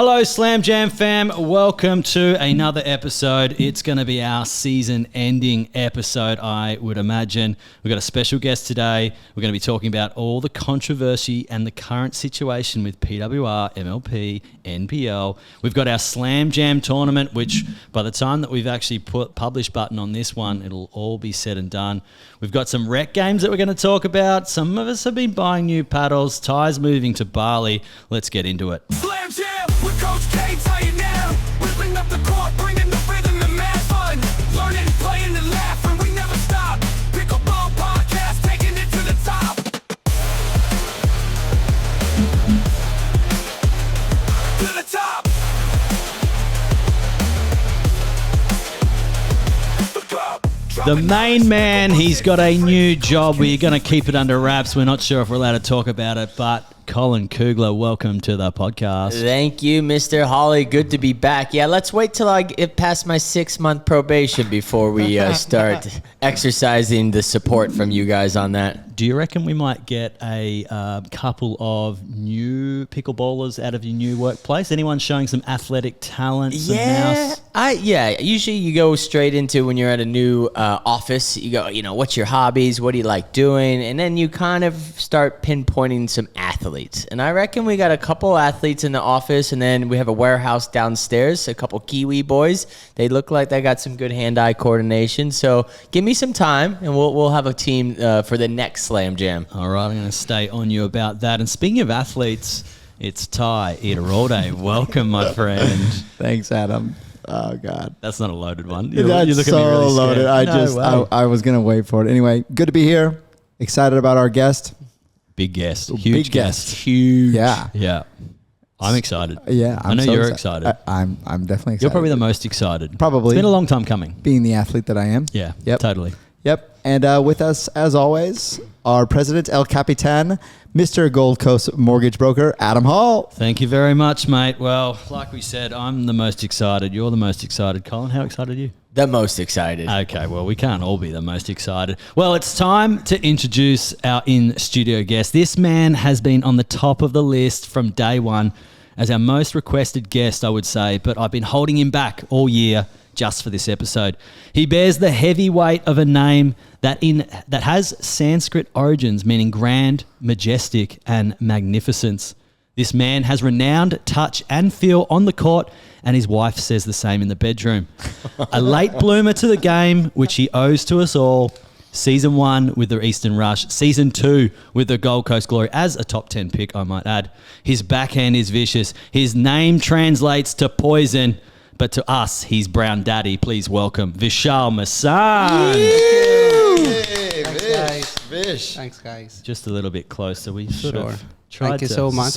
Hello, Slam Jam fam. Welcome to another episode. It's going to be our season-ending episode, I would imagine. We've got a special guest today. We're going to be talking about all the controversy and the current situation with PWR, MLP, NPL. We've got our Slam Jam tournament, which by the time that we've actually put publish button on this one, it'll all be said and done. We've got some rec games that we're going to talk about. Some of us have been buying new paddles. Ty's moving to Bali. Let's get into it. Slam Jam with Coach K, tell you now. Whistling up the court, bringing the rhythm and mad fun. Learning, playing, and laughing, we never stop. Pickleball podcast, taking it to the top. To the top. The main man, he's got a new job. We're going to keep it under wraps. We're not sure if we're allowed to talk about it, but Colin Kugler, welcome to the podcast. Thank you, Mr. Holly. Good to be back. Yeah, let's wait till I get past my 6-month probation before we start exercising the support from you guys on that. Do you reckon we might get a couple of new pickleballers out of your new workplace? Anyone showing some athletic talent? Usually you go straight into when you're at a new office. You go, what's your hobbies? What do you like doing? And then you kind of start pinpointing some athletes. And I reckon we got a couple athletes in the office, and then we have a warehouse downstairs, a couple Kiwi boys. They look like they got some good hand-eye coordination. So give me some time, and we'll have a team for the next Slam Jam. All right, I'm going to stay on you about that. And speaking of athletes, it's Ty Eateralde. Welcome, my friend. Thanks, Adam. Oh, God. That's not a loaded one. That's looking so at me really loaded. I was going to wait for it. Anyway, good to be here. Excited about our guest. Big guest. Huge Big guest. Huge. Yeah. Yeah. I'm excited. Yeah. I know so you're excited. I'm definitely excited. You're probably the most excited. Probably. It's been a long time coming. Being the athlete that I am. Yeah. Yep. Totally. Yep. And with us, as always, our president, El Capitan, Mr. Gold Coast Mortgage Broker, Adam Hall. Thank you very much, mate. Well, like we said, I'm the most excited. You're the most excited. Colin, how excited are you? The most excited. Okay, well, we can't all be the most excited. Well, it's time to introduce our in-studio guest. This man has been on the top of the list from day one as our most requested guest, I would say, but I've been holding him back all year just for this episode. He bears the heavy weight of a name that has Sanskrit origins, meaning grand, majestic, and magnificence. This man has renowned touch and feel on the court, and his wife says the same in the bedroom. A late bloomer to the game, which he owes to us all. Season 1 with the Eastern Rush. Season 2 with the Gold Coast Glory as a top 10 pick, I might add. His backhand is vicious. His name translates to poison, but to us, he's Brown Daddy. Please welcome Vishal Masand. Thanks, Vish. Thanks, guys. Just a little bit closer. We sort Sure. of tried Thank you to. so much.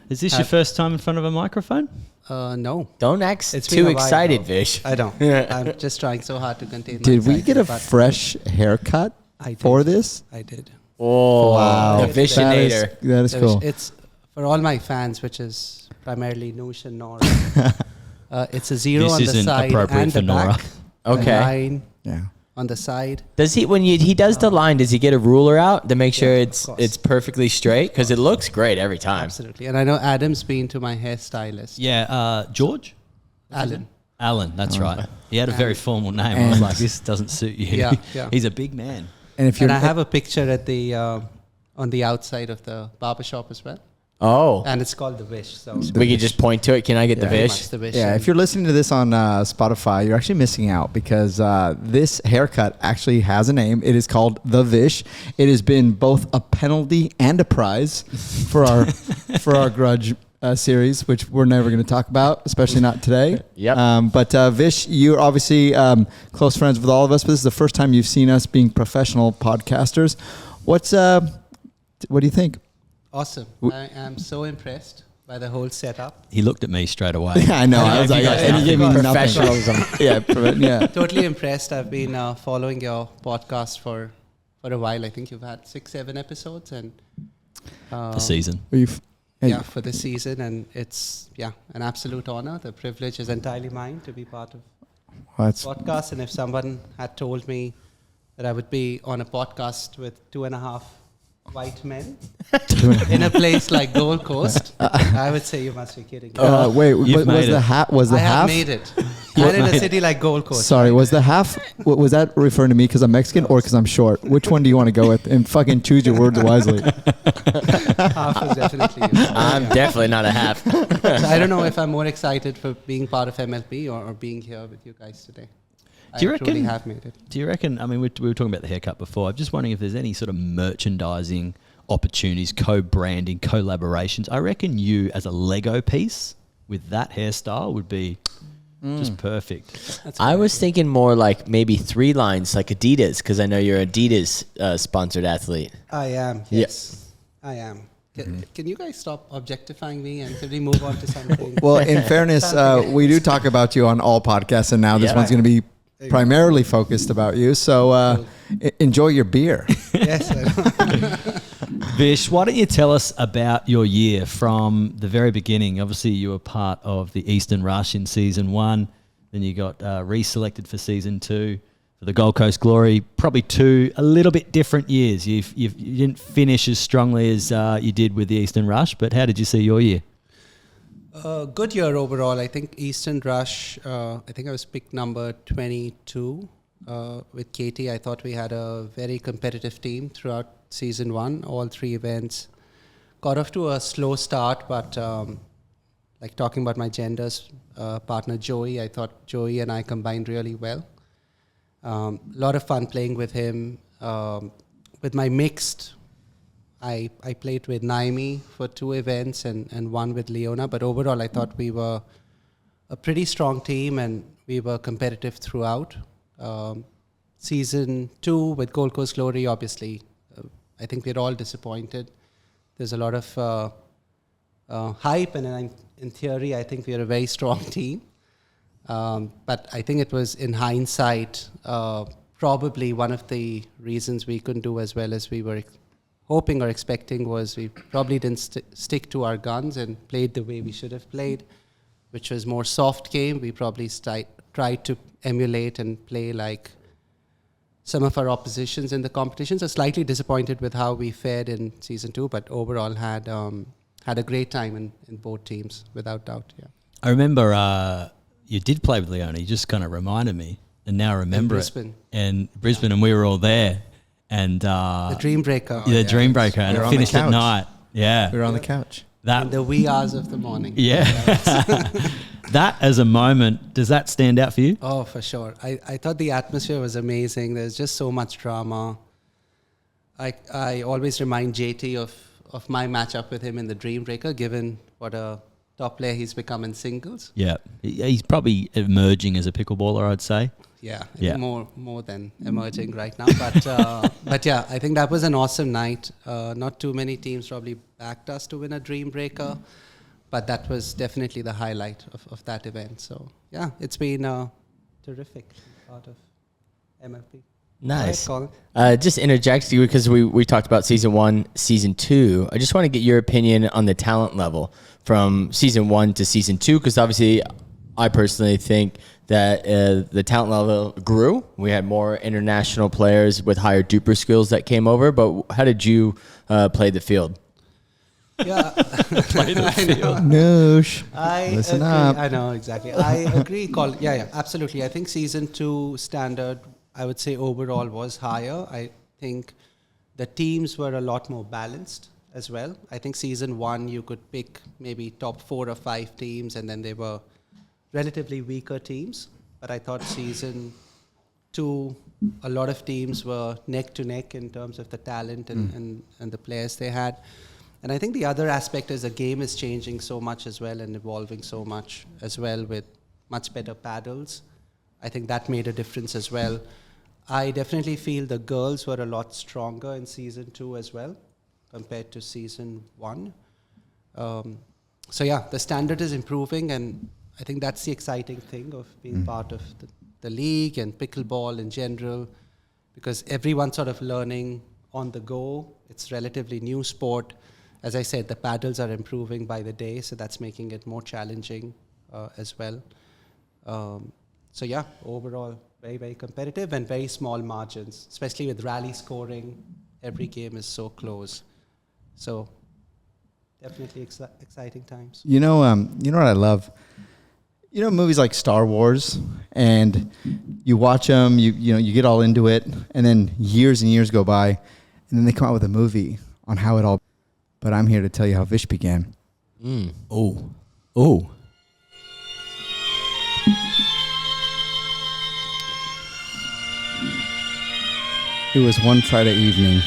Is this your first time in front of a microphone? No. Don't act It's been too a while, excited, though. Vish. I don't. I'm just trying so hard to contain my Did we get a excitement, but fresh haircut I did. for this? I did. Oh, Wow. the Vishinator. That is cool. It's for all my fans, which is primarily Noosh and Nora. It's a 0 This on the isn't side appropriate and for the Nora. back. Okay. A line Yeah. on the side. Does he when he does the line? Does he get a ruler out to make sure Yeah, of it's course. perfectly straight? Because it looks great every time. Absolutely. And I know Adam's been to my hairstylist. Yeah, George? Alan. Alan, that's right. He had a very formal name. I And- was like, this doesn't suit you. Yeah, yeah. He's a big man. And if you're And I have a picture at the on the outside of the barbershop as well. Oh, And it's called the Vish. So we can just point to it. Can I get the Yeah. pretty Vish? much the Vish. Yeah, And if you're listening to this on Spotify, you're actually missing out because this haircut actually has a name. It is called The Vish. It has been both a penalty and a prize for our Grudge series, which we're never going to talk about, especially not today. Yep. But Vish, you're obviously close friends with all of us, but this is the first time you've seen us being professional podcasters. What do you think? Awesome. I am so impressed by the whole setup. He looked at me strate away. Yeah, I know. I was like, and he gave me nothing. Professionalism. Yeah. Totally impressed. I've been following your podcast for a while. I think you've had 6-7 episodes and The season. for the season, and it's an absolute honor. The privilege is entirely mine to be part of That's podcast. And if someone had told me that I would be on a podcast with 2.5 white men in a place like Gold Coast, I would say you must be kidding. Wait, You've was made the it. hat? Was the I half? have made it. And in a city like Gold Coast. Sorry, was the half? Was that referring to me because I'm Mexican or because I'm short? Which one do you want to go with? And fucking choose your words wisely. Half is definitely you. I'm definitely not a half. So I don't know if I'm more excited for being part of MLP or being here with you guys today. Do you I truly reckon- have made it. Do you reckon? I mean, we were talking about the haircut before. I'm just wondering if there's any sort of merchandising opportunities, co-branding, collaborations. I reckon you, as a Lego piece with that hairstyle, would be just perfect. I was thinking more like maybe 3 lines, like Adidas, because I know you're Adidas sponsored athlete. I am. Yes, I am. Can you guys stop objectifying me and can we move on to something? Well, in fairness, we do talk about you on all podcasts, and now this Yeah. one's going to be primarily focused about you. So enjoy your beer. Yes. I know. Vish, why don't you tell us about your year from the very beginning? Obviously, you were part of the Eastern Rush in season 1. Then you got reselected for season 2 for the Gold Coast Glory. Probably 2 a little bit different years. You didn't finish as strongly as you did with the Eastern Rush, but how did you see your year? Good year overall. I think Eastern Rush, I think I was picked number 22 with Katie. I thought we had a very competitive team throughout season 1, all 3 events. Got off to a slow start, but like talking about my genders, partner Joey, I thought Joey and I combined really well. A lot of fun playing with him. With my mixed, I played with Naimi for 2 events and 1 with Leona, but overall I thought we were a pretty strong team and we were competitive throughout. Season 2 with Gold Coast Glory, obviously, I think we're all disappointed. There's a lot of hype, and in theory, I think we're a very strong team. But I think it was, in hindsight, probably one of the reasons we couldn't do as well as we were hoping or expecting was we probably didn't stick to our guns and played the way we should have played, which was more soft game. We probably tried to emulate and play like some of our oppositions in the competition. So slightly disappointed with how we fared in season 2, but overall had a great time in both teams, without doubt. Yeah. I remember you did play with Leona. You just kind of reminded me, and now I remember Brisbane. And Brisbane, and we were all there. And The Dream Breaker. the Dream Breaker, and We were it on the finished at couch. night. Yeah, We were on the couch. that In the wee hours of the morning. yeah. That as a moment, does that stand out for you? Oh, for sure. I thought the atmosphere was amazing. There's just so much drama. I always remind JT of my matchup with him in the Dream Breaker, given what a top player he's become in singles. Yeah, he's probably emerging as a pickleballer, I'd say. Yeah, I Yeah. think more than emerging right now. But yeah, I think that was an awesome night. Not too many teams probably backed us to win a Dream Breaker, but that was definitely the highlight of that event. So yeah, it's been terrific part of MLP. Nice. All right, Colin. Just interject you because we talked about season 1, season 2. I just want to get your opinion on the talent level from season 1 to season 2, because obviously I personally think that the talent level grew. We had more international players with higher DUPR skills that came over, but how did you play the field? Yeah, Play the field. Noosh. I Listen agree. up. I know exactly. I agree, Colin. Yeah, absolutely. I think season 2 standard, I would say overall was higher. I think the teams were a lot more balanced as well. I think season 1 you could pick maybe top 4 or 5 teams, and then they were relatively weaker teams. But I thought season 2, a lot of teams were neck to neck in terms of the talent and the players they had. And I think the other aspect is the game is changing so much as well and evolving so much as well with much better paddles. I think that made a difference as well. I definitely feel the girls were a lot stronger in season 2 as well compared to season 1. So yeah, the standard is improving, and I think that's the exciting thing of being part of the league and pickleball in general, because everyone's sort of learning on the go. It's relatively new sport. As I said, the paddles are improving by the day, so that's making it more challenging as well. So yeah, overall, very, very competitive and very small margins, especially with rally scoring. Every game is so close. So definitely exciting times. You know what I love? You know, movies like Star Wars, and you watch them, you know, you get all into it, and then years and years go by, and then they come out with a movie on how it all. But I'm here to tell you how Vish began. Oh. It was one Friday evening.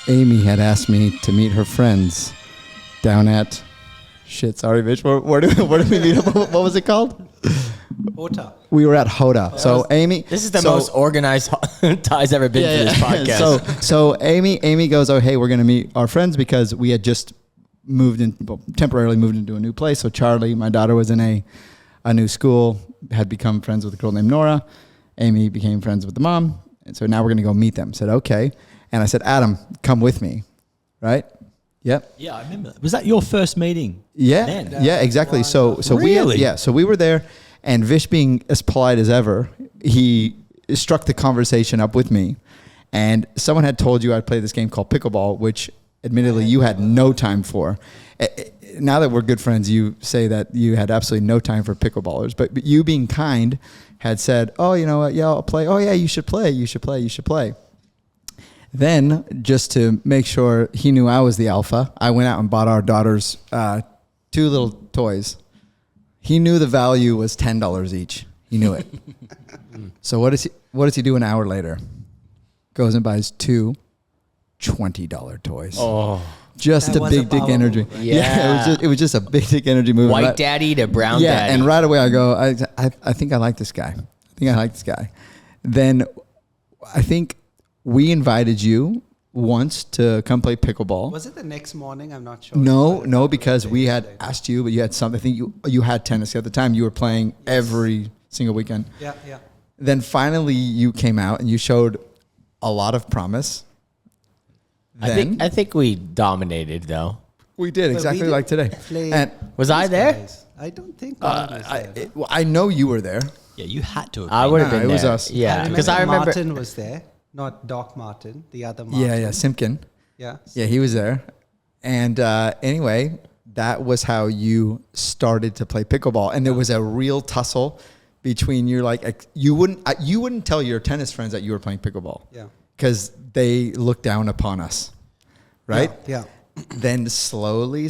Amy had asked me to meet her friends down at... Shit, sorry, Vish. Where did we meet up? What was it called? Ota. We were at Hoda. So Amy... This is the most organized Ty's ever been for this podcast. So Amy goes, oh, hey, we're going to meet our friends because we had just temporarily moved into a new place. So Charlie, my daughter, was in a new school, had become friends with a girl named Nora. Amy became friends with the mom. And so now we're going to go meet them. I said, okay. And I said, Adam, come with me. Right? Yep. Yeah, I remember. Was that your first meeting? Yeah. Then? Yeah, exactly. So Really? so we were there, and Vish, being as polite as ever, he struck the conversation up with me. And someone had told you I'd play this game called pickleball, which admittedly you had no time for. Now that we're good friends, you say that you had absolutely no time for pickleballers. But you, being kind, had said, oh, you know what? Yeah, I'll play. Oh, yeah, you should play. You should play. You should play. Then, just to make sure he knew I was the alpha, I went out and bought our daughters 2 little toys. He knew the value was $10 each. He knew it. So what does he do an hour later? Goes and buys 2 $20 toys. Oh. Just That a was big a dick power energy. move, right? Yeah. It was just a big dick energy move. White daddy to brown Yeah, daddy. and right away I go, I think I like this guy. Then I think we invited you once to come play pickleball. Was it the next morning? I'm not sure. No, because we had asked you, but you had something. I think you had tennis at the time. You were playing every single weekend. Yeah. Then finally you came out and you showed a lot of promise. I think we dominated though. We did But exactly we like today. played And Was I these there? guys. I don't think Colin was there. I know you were there. Yeah, you had to have I been. would have No, been it was there. us. Yeah, because I remember. Martin was there, not Doc Martin, the other Martin. Yeah, Simpkin. Yeah. Yeah, he was there. And anyway, that was how you started to play pickleball. And there was a real tussle between you wouldn't tell your tennis friends that you were playing pickleball. Yeah. Because they looked down upon us, right? Yeah. Then slowly, you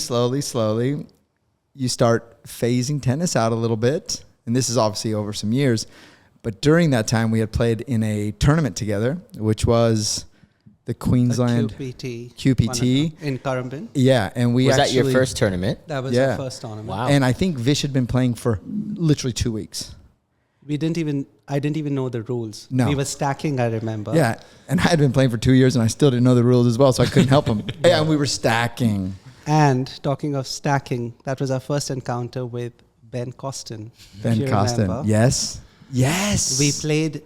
start phasing tennis out a little bit. And this is obviously over some years. But during that time, we had played in a tournament together, which was the Queensland QPT in Currumbin. Yeah, and we Was that actually, your first tournament? That was Yeah. our first tournament. Wow. And I think Vish had been playing for literally 2 weeks. I didn't even know the rules. No. We were stacking, I remember. Yeah, and I had been playing for 2 years, and I still didn't know the rules as well, so I couldn't help him. Yeah, and we were stacking. And talking of stacking, that was our first encounter with Ben Costin. if Ben you Costin, remember. yes. We played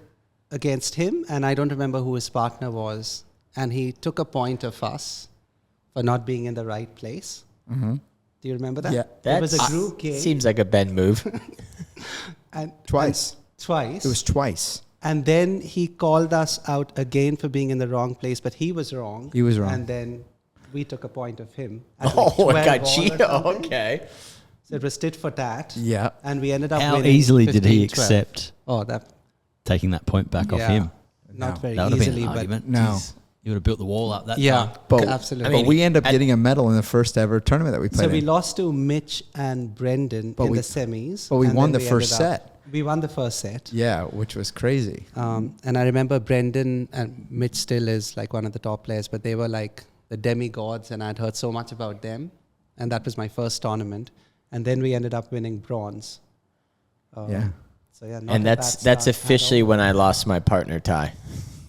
against him, and I don't remember who his partner was. And he took a point of us for not being in the right place. Mm-hmm. Do you remember that? Yeah. It was a group game. Seems like a Ben move. And Twice. Twice. It was twice. And then he called us out again for being in the wrong place, but he was wrong. He was wrong. And then we took a point of him. at like Oh, 12 I got all or cheated. something. Okay. So it was tit for tat. Yeah. And we ended up How winning easily did he 15-12. accept Oh, that. taking that point back off Yeah. him? Not No. very That would have been easily, an but argument. No. Jeez. You would have built the wall up that yeah, time. But, absolutely. but we ended up getting a medal in the first ever tournament that we played So we in. lost to Mitch and Brendan But in we- the semis. but we and won then the first ended up- set. We won the first set. Yeah, which was crazy. And I remember Brendan and Mitch still is like one of the top players, but they were like the demigods, and I'd heard so much about them. And that was my first tournament. And then we ended up winning bronze. Yeah. So yeah, not And a that's bad start at officially all. when I lost my partner, Ty.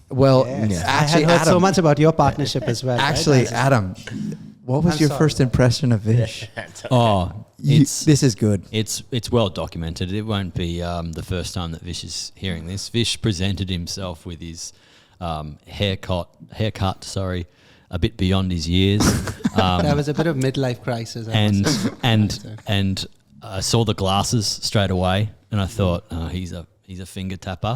Well, Yes. actually, I had heard so Adam, much about your partnership as well. right? actually, Adam, what was I'm your sorry. first impression of Vish? Oh, This is good. It's well documented. It won't be the first time that Vish is hearing this. Vish presented himself with his haircut, a bit beyond his years, That was a bit of midlife crisis. I must say. and I saw the glasses straight away, and I thought, oh, he's he's a finger tapper.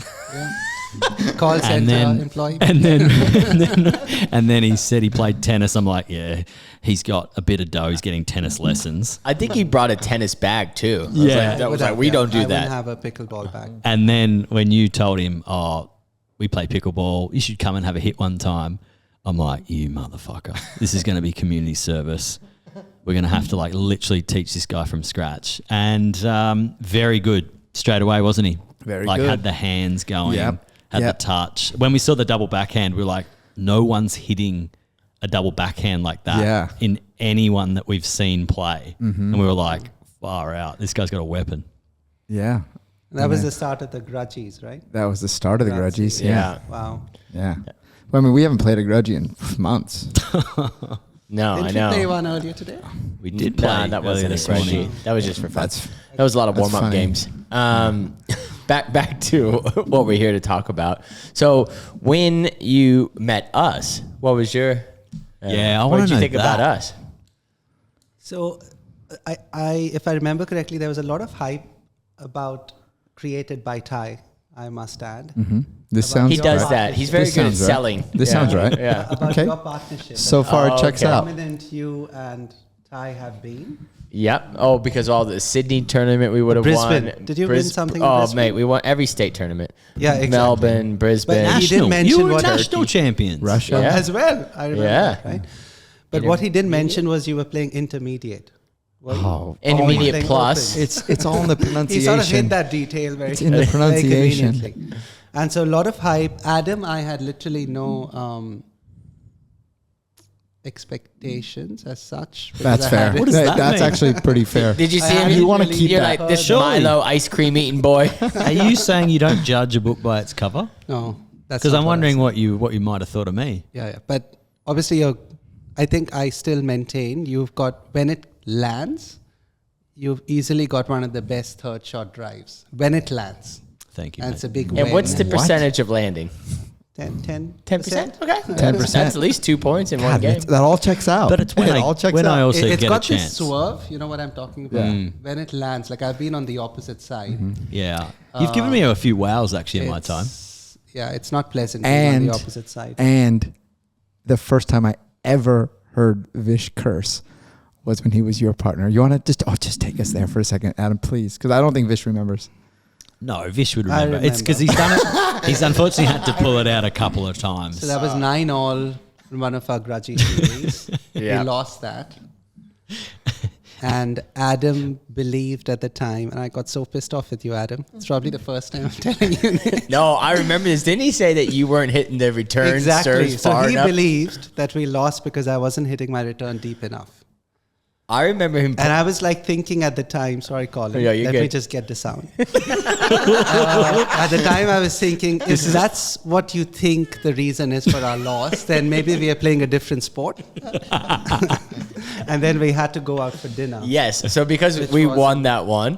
Call And center then, employee. and then he said he played tennis. I'm like, yeah, he's got a bit of dough. He's getting tennis lessons. I think he brought a tennis bag too. Yeah. That was like, we don't do I wouldn't that. have a pickleball bag. And then when you told him, oh, we play pickleball, you should come and have a hit one time. I'm like, you motherfucker. This is going to be community service. We're going to have to like literally teach this guy from scratch. And very good straight away, wasn't he? Very like good. had the hands going, Yep. had Yep. the touch. When we saw the double backhand, we were like, no one's hitting a double backhand like that Yeah. in anyone that we've seen play. And we were like, far out. This guy's got a weapon. Yeah. That was the start of the grudgies, right? That was the start of the grudgies. Yeah. Wow. Yeah. Well, I mean, we haven't played a grudgie in months. No, Didn't I you know. play one earlier today? We did Nah, play that earlier wasn't this a morning. grudgy. That was just for fun. That's That was a lot of warm up funny. games. Back to what we're here to talk about. So when you met us, what was your Yeah, I what wanna did you know think about that. us? So, if I remember correctly, there was a lot of hype about created by Ty. I must add This sounds He does right. that. He's very This good at sounds right. selling. This Yeah. sounds right. Yeah. about Okay. your partnership. So far, it checks okay. out. Dominant you and Ty have been. Yep. Oh, because all the Sydney tournament we would have Brisbane. won. Did you win something in Oh, Brisbane? mate, we won every state tournament. Yeah, exactly. Melbourne, Brisbane. But he did National. mention You were what national champions. Russia. Yeah. as well. I remember Yeah. that, right? But what he didn't mention was you were playing intermediate. Were you? Oh, Intermediate playing plus. open. it's all in the He pronunciation. sort of hit that detail very, It's in the very pronunciation. conveniently. And so a lot of hype. Adam, I had literally no expectations as such. because That's I fair. had it- What does that That's mean? actually pretty fair. Did you I see him? hadn't You wanna really keep You're that. like this Surely. Milo ice cream eating boy. Are you saying you don't judge a book by its cover? No, that's Because not I'm what I wondering said. what you might have thought of me. Yeah. But obviously, I think I still maintain you've got, when it lands, you've easily got one of the best third shot drives. When it lands. Thank you. And mate. it's a big And win. what's the What? percentage of landing? 10%? 10%? Okay. 10%. That's at least 2 points in one God, game. that all checks out. But it's when it I all checks when out. I also It's get got a this chance. swerve, you know what I'm talking about? When it lands, like I've been on the opposite side. Yeah, you've given me a few wows actually in my time. Yeah, it's not pleasant being on And the opposite side. and the first time I ever heard Vish curse was when he was your partner. You want to just take us there for a second, Adam, please, because I don't think Vish remembers. No, Vish would I remember. It's because he's done it. He's unfortunately had to pull it out a couple of times. So that was 9-all in one of our grudgy series. Yeah. We lost that. And Adam believed at the time, and I got so pissed off with you, Adam. It's probably the first time I'm telling you this. No, I remember this. Didn't he say that you weren't hitting the return Exactly. serves So far he enough? believed that we lost because I wasn't hitting my return deep enough. I remember him. And I was like thinking at the time, sorry, Colin, Yeah, you're let me good. just get the sound. At the time, I was thinking, if that's what you think the reason is for our loss, then maybe we are playing a different sport. And then we had to go out for dinner. Yes. So because Which we was- won that one,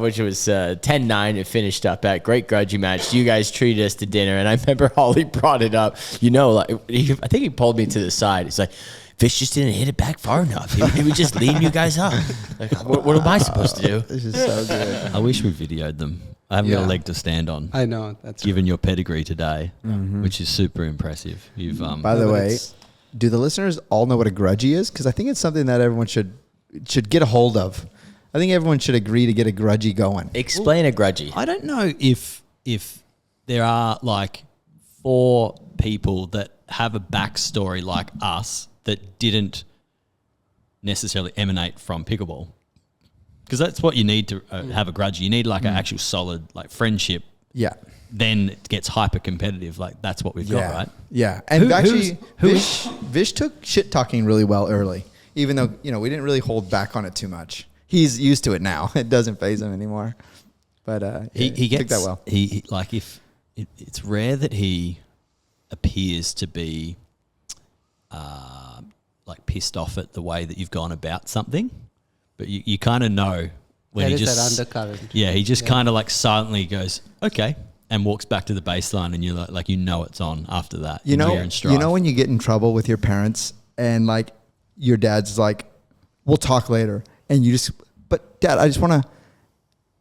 which was 10-9, it finished up at great grudgy match. You guys treated us to dinner, and I remember Holly brought it up. You know, like I think he pulled me to the side. He's like, Vish just didn't hit it back far enough. He was just leading you guys up. Like, what am I supposed to do? This is so good. I wish we videoed them. I haven't got Yeah. a leg to stand on. I know, that's Given your pedigree today, which is super impressive. You've By the but way, it's- do the listeners all know what a grudgie is? Because I think it's something that everyone should get a hold of. I think everyone should agree to get a grudgie going. Explain a grudgy. I don't know if there are like 4 people that have a backstory like us that didn't necessarily emanate from pickleball, because that's what you need to have a grudge. You need like an actual solid like friendship. Yeah. Then it gets hyper competitive. Like that's what we've got, right? Yeah. And Who- actually, who's- Vish took shit talking really well early, even though, we didn't really hold back on it too much. He's used to it now. It doesn't faze him anymore. But He took gets that well. He like if it's rare that he appears to be like pissed off at the way that you've gone about something, but you kind of know when there he is just that undercurrent. yeah he just kind of like silently goes okay and walks back to the baseline, and you're like it's on after that. You know, you're in strife. when you get in trouble with your parents and like your dad's like, we'll talk later. And you just, but Dad, I just want to,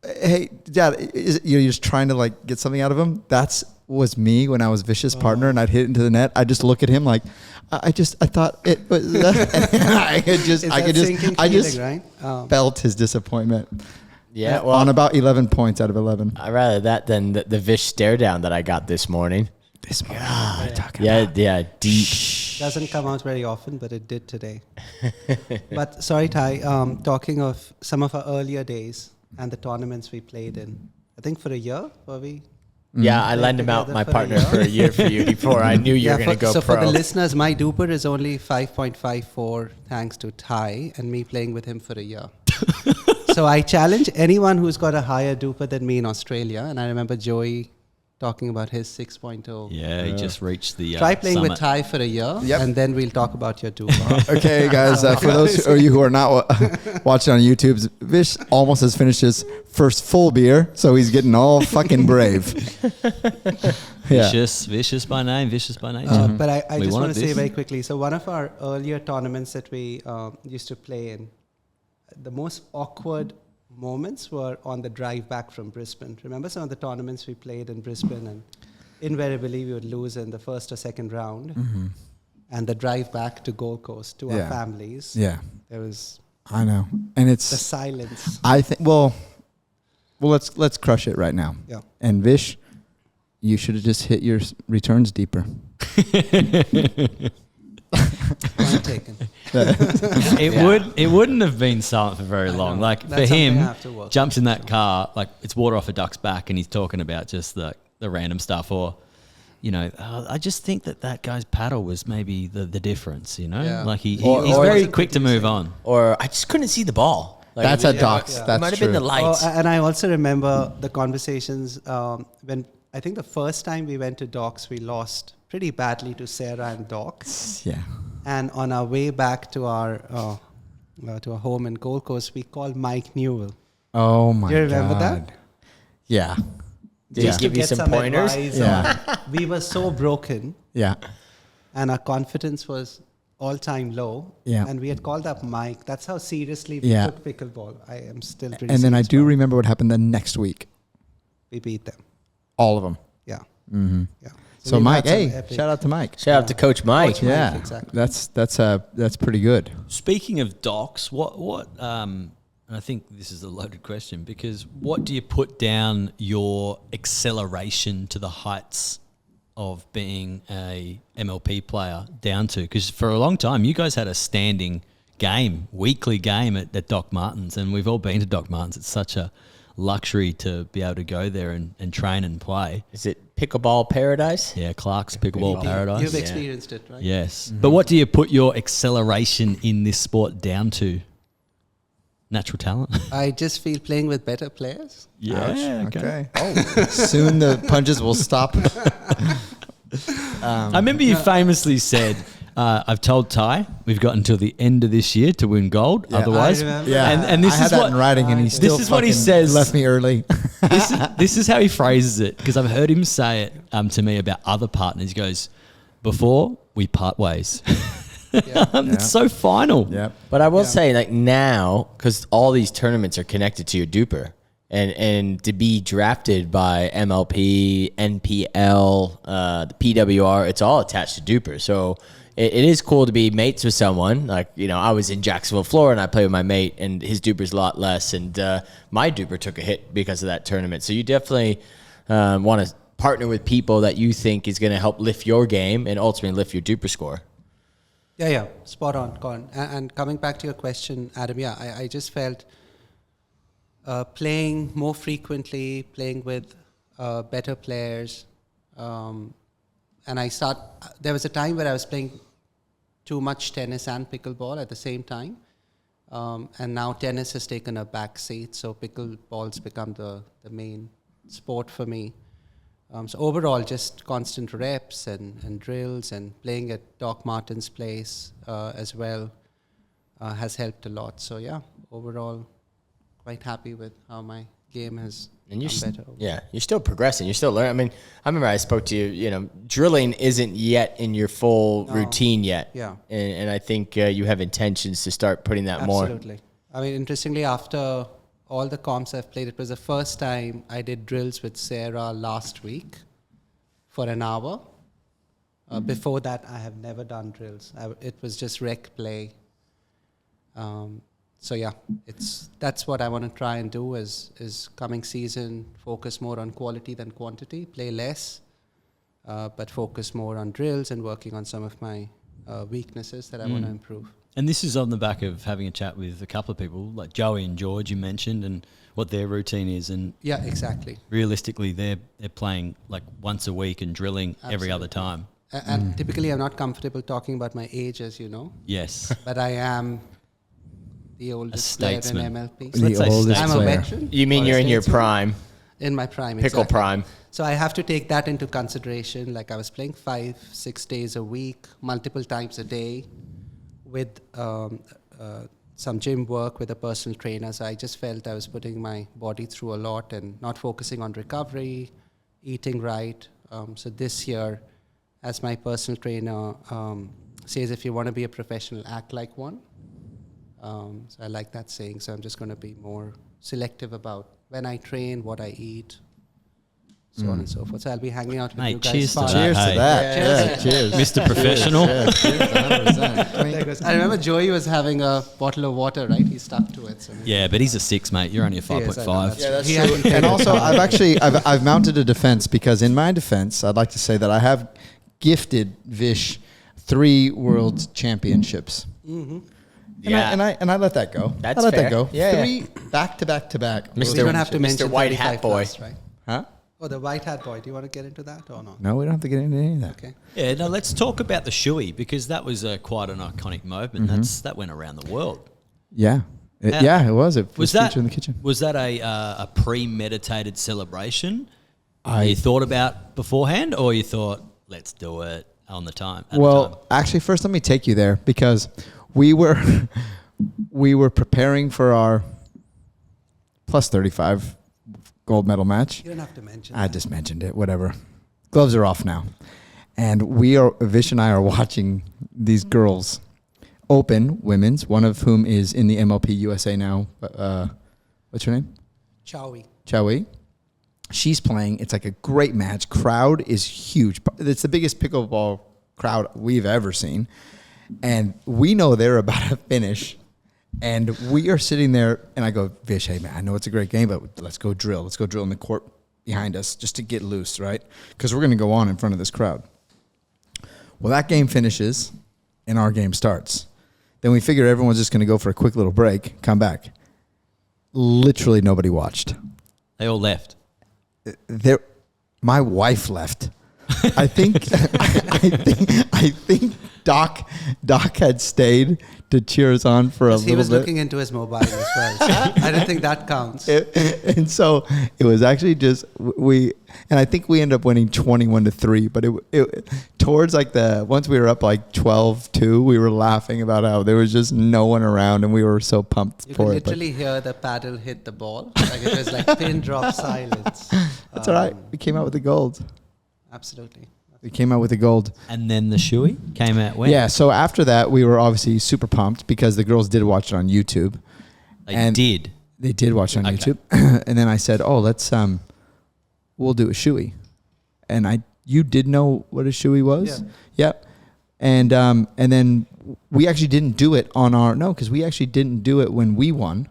hey, Dad, you're just trying to like get something out of him. Was me when I was Vish's partner and I'd hit it into the net. I just look at him like, I thought it was. I just right? felt his disappointment. Yeah, well, on about 11 points out of 11. I'd rather that than the Vish stare down that I got this morning. This morning, what are you talking Yeah, about? yeah, deep. Doesn't come out very often, but it did today. But sorry, Ty, talking of some of our earlier days and the tournaments we played in, I think for a year, were we? Yeah, I Played lent him out together my for a partner year. for a year for you before I knew you were going to go so pro. for the listeners, my DUPR is only 5.54 thanks to Ty and me playing with him for a year. So I challenge anyone who's got a higher DUPR than me in Australia. And I remember Joey talking about his 6.0. Yeah, he just reached the Try playing summit. with Ty for a year, Yep. and then we'll talk about your DUPR. Okay, guys, for those of you who are not watching on YouTube, Vish almost has finished his first full beer, so he's getting all fucking brave. Yeah. Vicious by name, vicious by nature. But I We just wanted want to say this. very quickly, so one of our earlier tournaments that we used to play in, the most awkward moments were on the drive back from Brisbane. Remember some of the tournaments we played in Brisbane, and invariably we would lose in the first or second round. And the drive back to Gold Coast to our Yeah. families, Yeah, there was I know. And the it's, silence. I think, well, let's crush it right now. Yeah. And Vish, you should have just hit your returns deeper. Point taken. It wouldn't have been silent for very long. know. Like That's for something him, I have to work jumps in that car, like it's water off a duck's back, and he's talking about just the random stuff, or I just think that guy's paddle was maybe the difference. Yeah. Like he's Or very wasn't quick to move on. Or I just couldn't see the ball. Like, That's it at Docks. yeah. It That's might have true. been the lights. And I also remember the conversations when I think the first time we went to Docks, we lost pretty badly to Sarah and Doc. Yeah. And on our way back to our home in Gold Coast, we called Mike Newell. Oh my God. Do you remember that? Yeah. Did he give you some pointers? advice Yeah. on- we were so broken, Yeah. and our confidence was all-time low. Yeah. And we had called up Mike. That's how seriously we Yeah. took pickleball. I am still pretty And then I serious do about it. remember what happened the next week. We beat them. All of them. Yeah. Mm-hmm. Yeah. So we've Mike, had some hey, epic- shout out to Mike. Shout out to Coach Mike. Coach Mike, Yeah, exactly. that's pretty good. Speaking of docs, what and I think this is a loaded question, because what do you put down your acceleration to the heights of being a MLP player down to? Because for a long time, you guys had a standing game, weekly game at Doc Martens, and we've all been to Doc Martens. It's such a luxury to be able to go there and train and play. Is it pickleball paradise? Yeah, Clark's Pickleball Paradise. You've Yeah. experienced it, right? Yes. But what do you put your acceleration in this sport down to? Natural talent? I just feel playing with better players. Yeah. Okay. Oh, soon the punches will stop. I remember you famously said, I've told Ty we've got until the end of this year to win gold. Yeah. Otherwise, I remember. Yeah, and this I had is that what in writing, and he This still is what he fucking says. Left me early. this is how he phrases it, because I've heard him say it to me about other partners. He goes, before we part ways. It's so final. Yep. But I will say, like now, because all these tournaments are connected to your DUPR, and to be drafted by MLP, NPL, the PWR, it's all attached to DUPR. So it is cool to be mates with someone. Like, I was in Jacksonville, Florida, and I played with my mate, and his DUPR's a lot less, and my DUPR took a hit because of that tournament. So you definitely want to partner with people that you think is going to help lift your game and ultimately lift your DUPR score. Yeah, spot on, Colin. And coming back to your question, Adam, I just felt playing more frequently, playing with better players, and there was a time where I was playing too much tennis and pickleball at the same time, and now tennis has taken a back seat, so pickleball's become the main sport for me. So overall, just constant reps and drills and playing at Doc Martin's place as well has helped a lot. So yeah, overall, quite happy with how my game has And you're become better. you're still progressing. You're still learning. I mean, I remember I spoke to you. Drilling isn't yet in your full routine yet. Yeah. And I think you have intentions to start putting that more. Absolutely. I mean, interestingly, after all the comps I've played, it was the first time I did drills with Sarah last week for an hour. Before that, I have never done drills. It was just rec play. So yeah, that's what I want to try and do is coming season, focus more on quality than quantity, play less, but focus more on drills and working on some of my weaknesses that I want to improve. And this is on the back of having a chat with a couple of people, like Joey and George you mentioned, and what their routine is. And Yeah, exactly. realistically, they're playing like once a week and drilling every other time. And typically I'm not comfortable talking about my age, as you know, Yes. but I am the oldest player in statesman. MLP. The Let's say oldest I'm a player. veteran. You mean or a you're in your statesman. prime, In my prime, pickle exactly. prime. So I have to take that into consideration. Like I was playing 5-6 days a week, multiple times a day, with some gym work with a personal trainer. So I just felt I was putting my body through a lot and not focusing on recovery, eating right. So this year, as my personal trainer says, if you want to be a professional, act like one. So I like that saying. So I'm just going to be more selective about when I train, what I eat, so on and so forth. So I'll be hanging out with Mate, you guys. cheers to far- that. Cheers Hey. to that. Yeah, cheers. Mr. Professional. Cheers, 100%. I mean, There goes. I remember Joey was having a bottle of water, right? He stuck to it. So Yeah, but he's a 6, mate. You're only a Yes, I know, 5.5. that's Yeah, that's He true. hasn't played And it. also, I've mounted a defense because in my defense, I'd like to say that I have gifted Vish 3 world championships. Mm-hmm. Yeah. And I let that go. That's I let fair. that go. Yeah, 3 back to back to back. We Mr. don't have to Mr. mention White 35 Hat Boy. plus, right? Huh? Oh, the white hat boy. Do you want to get into that or not? No, we don't have to get into any of that. Okay. Yeah, no, let's talk about the shoey, because that was quite an iconic moment. That went around the world. Yeah. It was. It was that featured in the kitchen. Was that a premeditated celebration? I- You thought about beforehand, or you thought, let's do it on the time? At the time? Well, actually, first let me take you there because we were preparing for our plus 35 gold medal match. You don't have to mention I that. just mentioned it. Whatever. Gloves are off now, and Vish and I are watching these girls open women's. One of whom is in the MLP USA now. What's her name? Chowie. Chowie. She's playing. It's like a great match. Crowd is huge. It's the biggest pickleball crowd we've ever seen. And we know they're about to finish. And we are sitting there, and I go, Vish, hey, man, I know it's a great game, but let's go drill. Let's go drill in the court behind us just to get loose, right? Because we're going to go on in front of this crowd. Well, that game finishes, and our game starts. Then we figure everyone's just going to go for a quick little break, come back. Literally nobody watched. they all left. My wife left. I think Doc had stayed to cheer us on for a He little was bit. looking into his mobile as well. So I don't think that counts. And so it was actually just and I think we ended up winning 21-3. But it towards like once we were up like 12-2, we were laughing about how there was just no one around, and we were so pumped You for could it. But literally hear the paddle hit the ball. Like it was like pin drop silence. that's all right. We came out with the gold. Absolutely. We came out with the gold. And then the shoey came out when? Yeah. So after that, we were obviously super pumped because the girls did watch it on YouTube. They And- did. They did watch it on Okay. YouTube. And then I said, "Oh, let's we'll do a shoey." And you did know what a shoey was? Yeah. Yep. And then we actually didn't do it because we actually didn't do it when we won.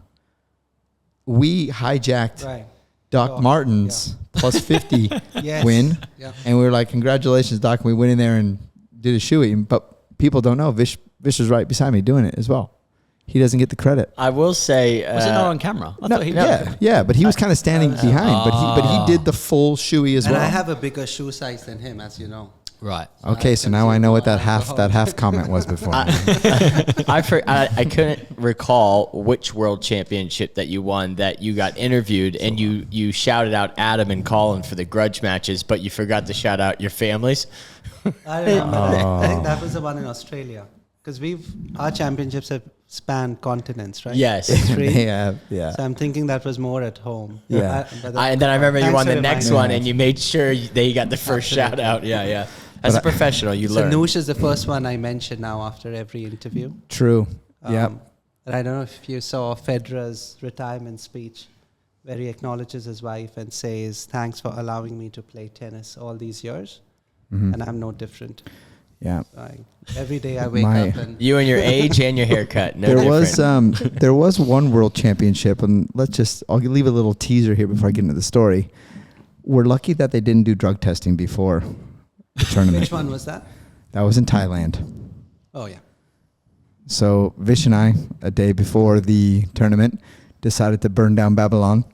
We hijacked Right. Doc Oh, Martin's plus 50 Yes. win. Yeah. And we were like, "Congratulations, Doc." And we went in there and did a shoey. But people don't know Vish was right beside me doing it as well. He doesn't get the credit. I will say, Was it not on camera? I No, thought he was. yeah, but he was kind of standing behind. But he did the full shoey as And well. I have a bigger shoe size than him, as you know. Right. Okay, so now I know what that half comment was before. I couldn't recall which world championship that you won that you got interviewed and you shouted out Adam and Colin for the grudge matches, but you forgot to shout out your families. I remember. I think that was the one in Australia. Because our championships have spanned continents, right? Yes. Three. They have, yeah. So I'm thinking that was more at home. Yeah. And then I remember you Thanks won for the next reminding one me. and you made sure they got the first Absolutely. shout out. Yeah. As a professional, you So learn. Noosh is the first one I mention now after every interview. True. Yeah. And I don't know if you saw Federer's retirement speech, where he acknowledges his wife and says, "Thanks for allowing me to play tennis all these years, and I'm no different." Yeah. Every day I wake My- up and You and your age and your haircut. No There different. was one world championship, and I'll leave a little teaser here before I get into the story. We're lucky that they didn't do drug testing before the tournament. which one was that? That was in Thailand. Oh yeah. So Vish and I, a day before the tournament, decided to burn down Babylon.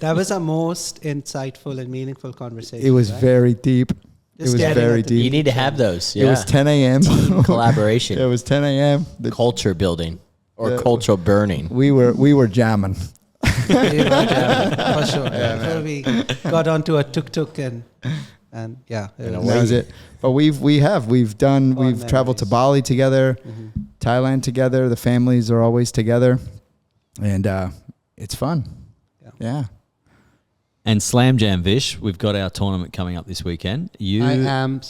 That was our most insightful and meaningful conversation. It was right? very deep. It Just was standing very at the You deep. need to have those. Yeah. It was 10 a.m. Team collaboration. It was 10 a.m. Culture building or Yeah. cultural burning. We were jamming. For sure. Before we got onto a tuk-tuk and yeah, it And was- That was it. But we've Fond traveled to memories. Bali together, Thailand together. The families are always together, and it's fun. Yeah. And Slam Jam, Vish, we've got our tournament coming up this weekend. I am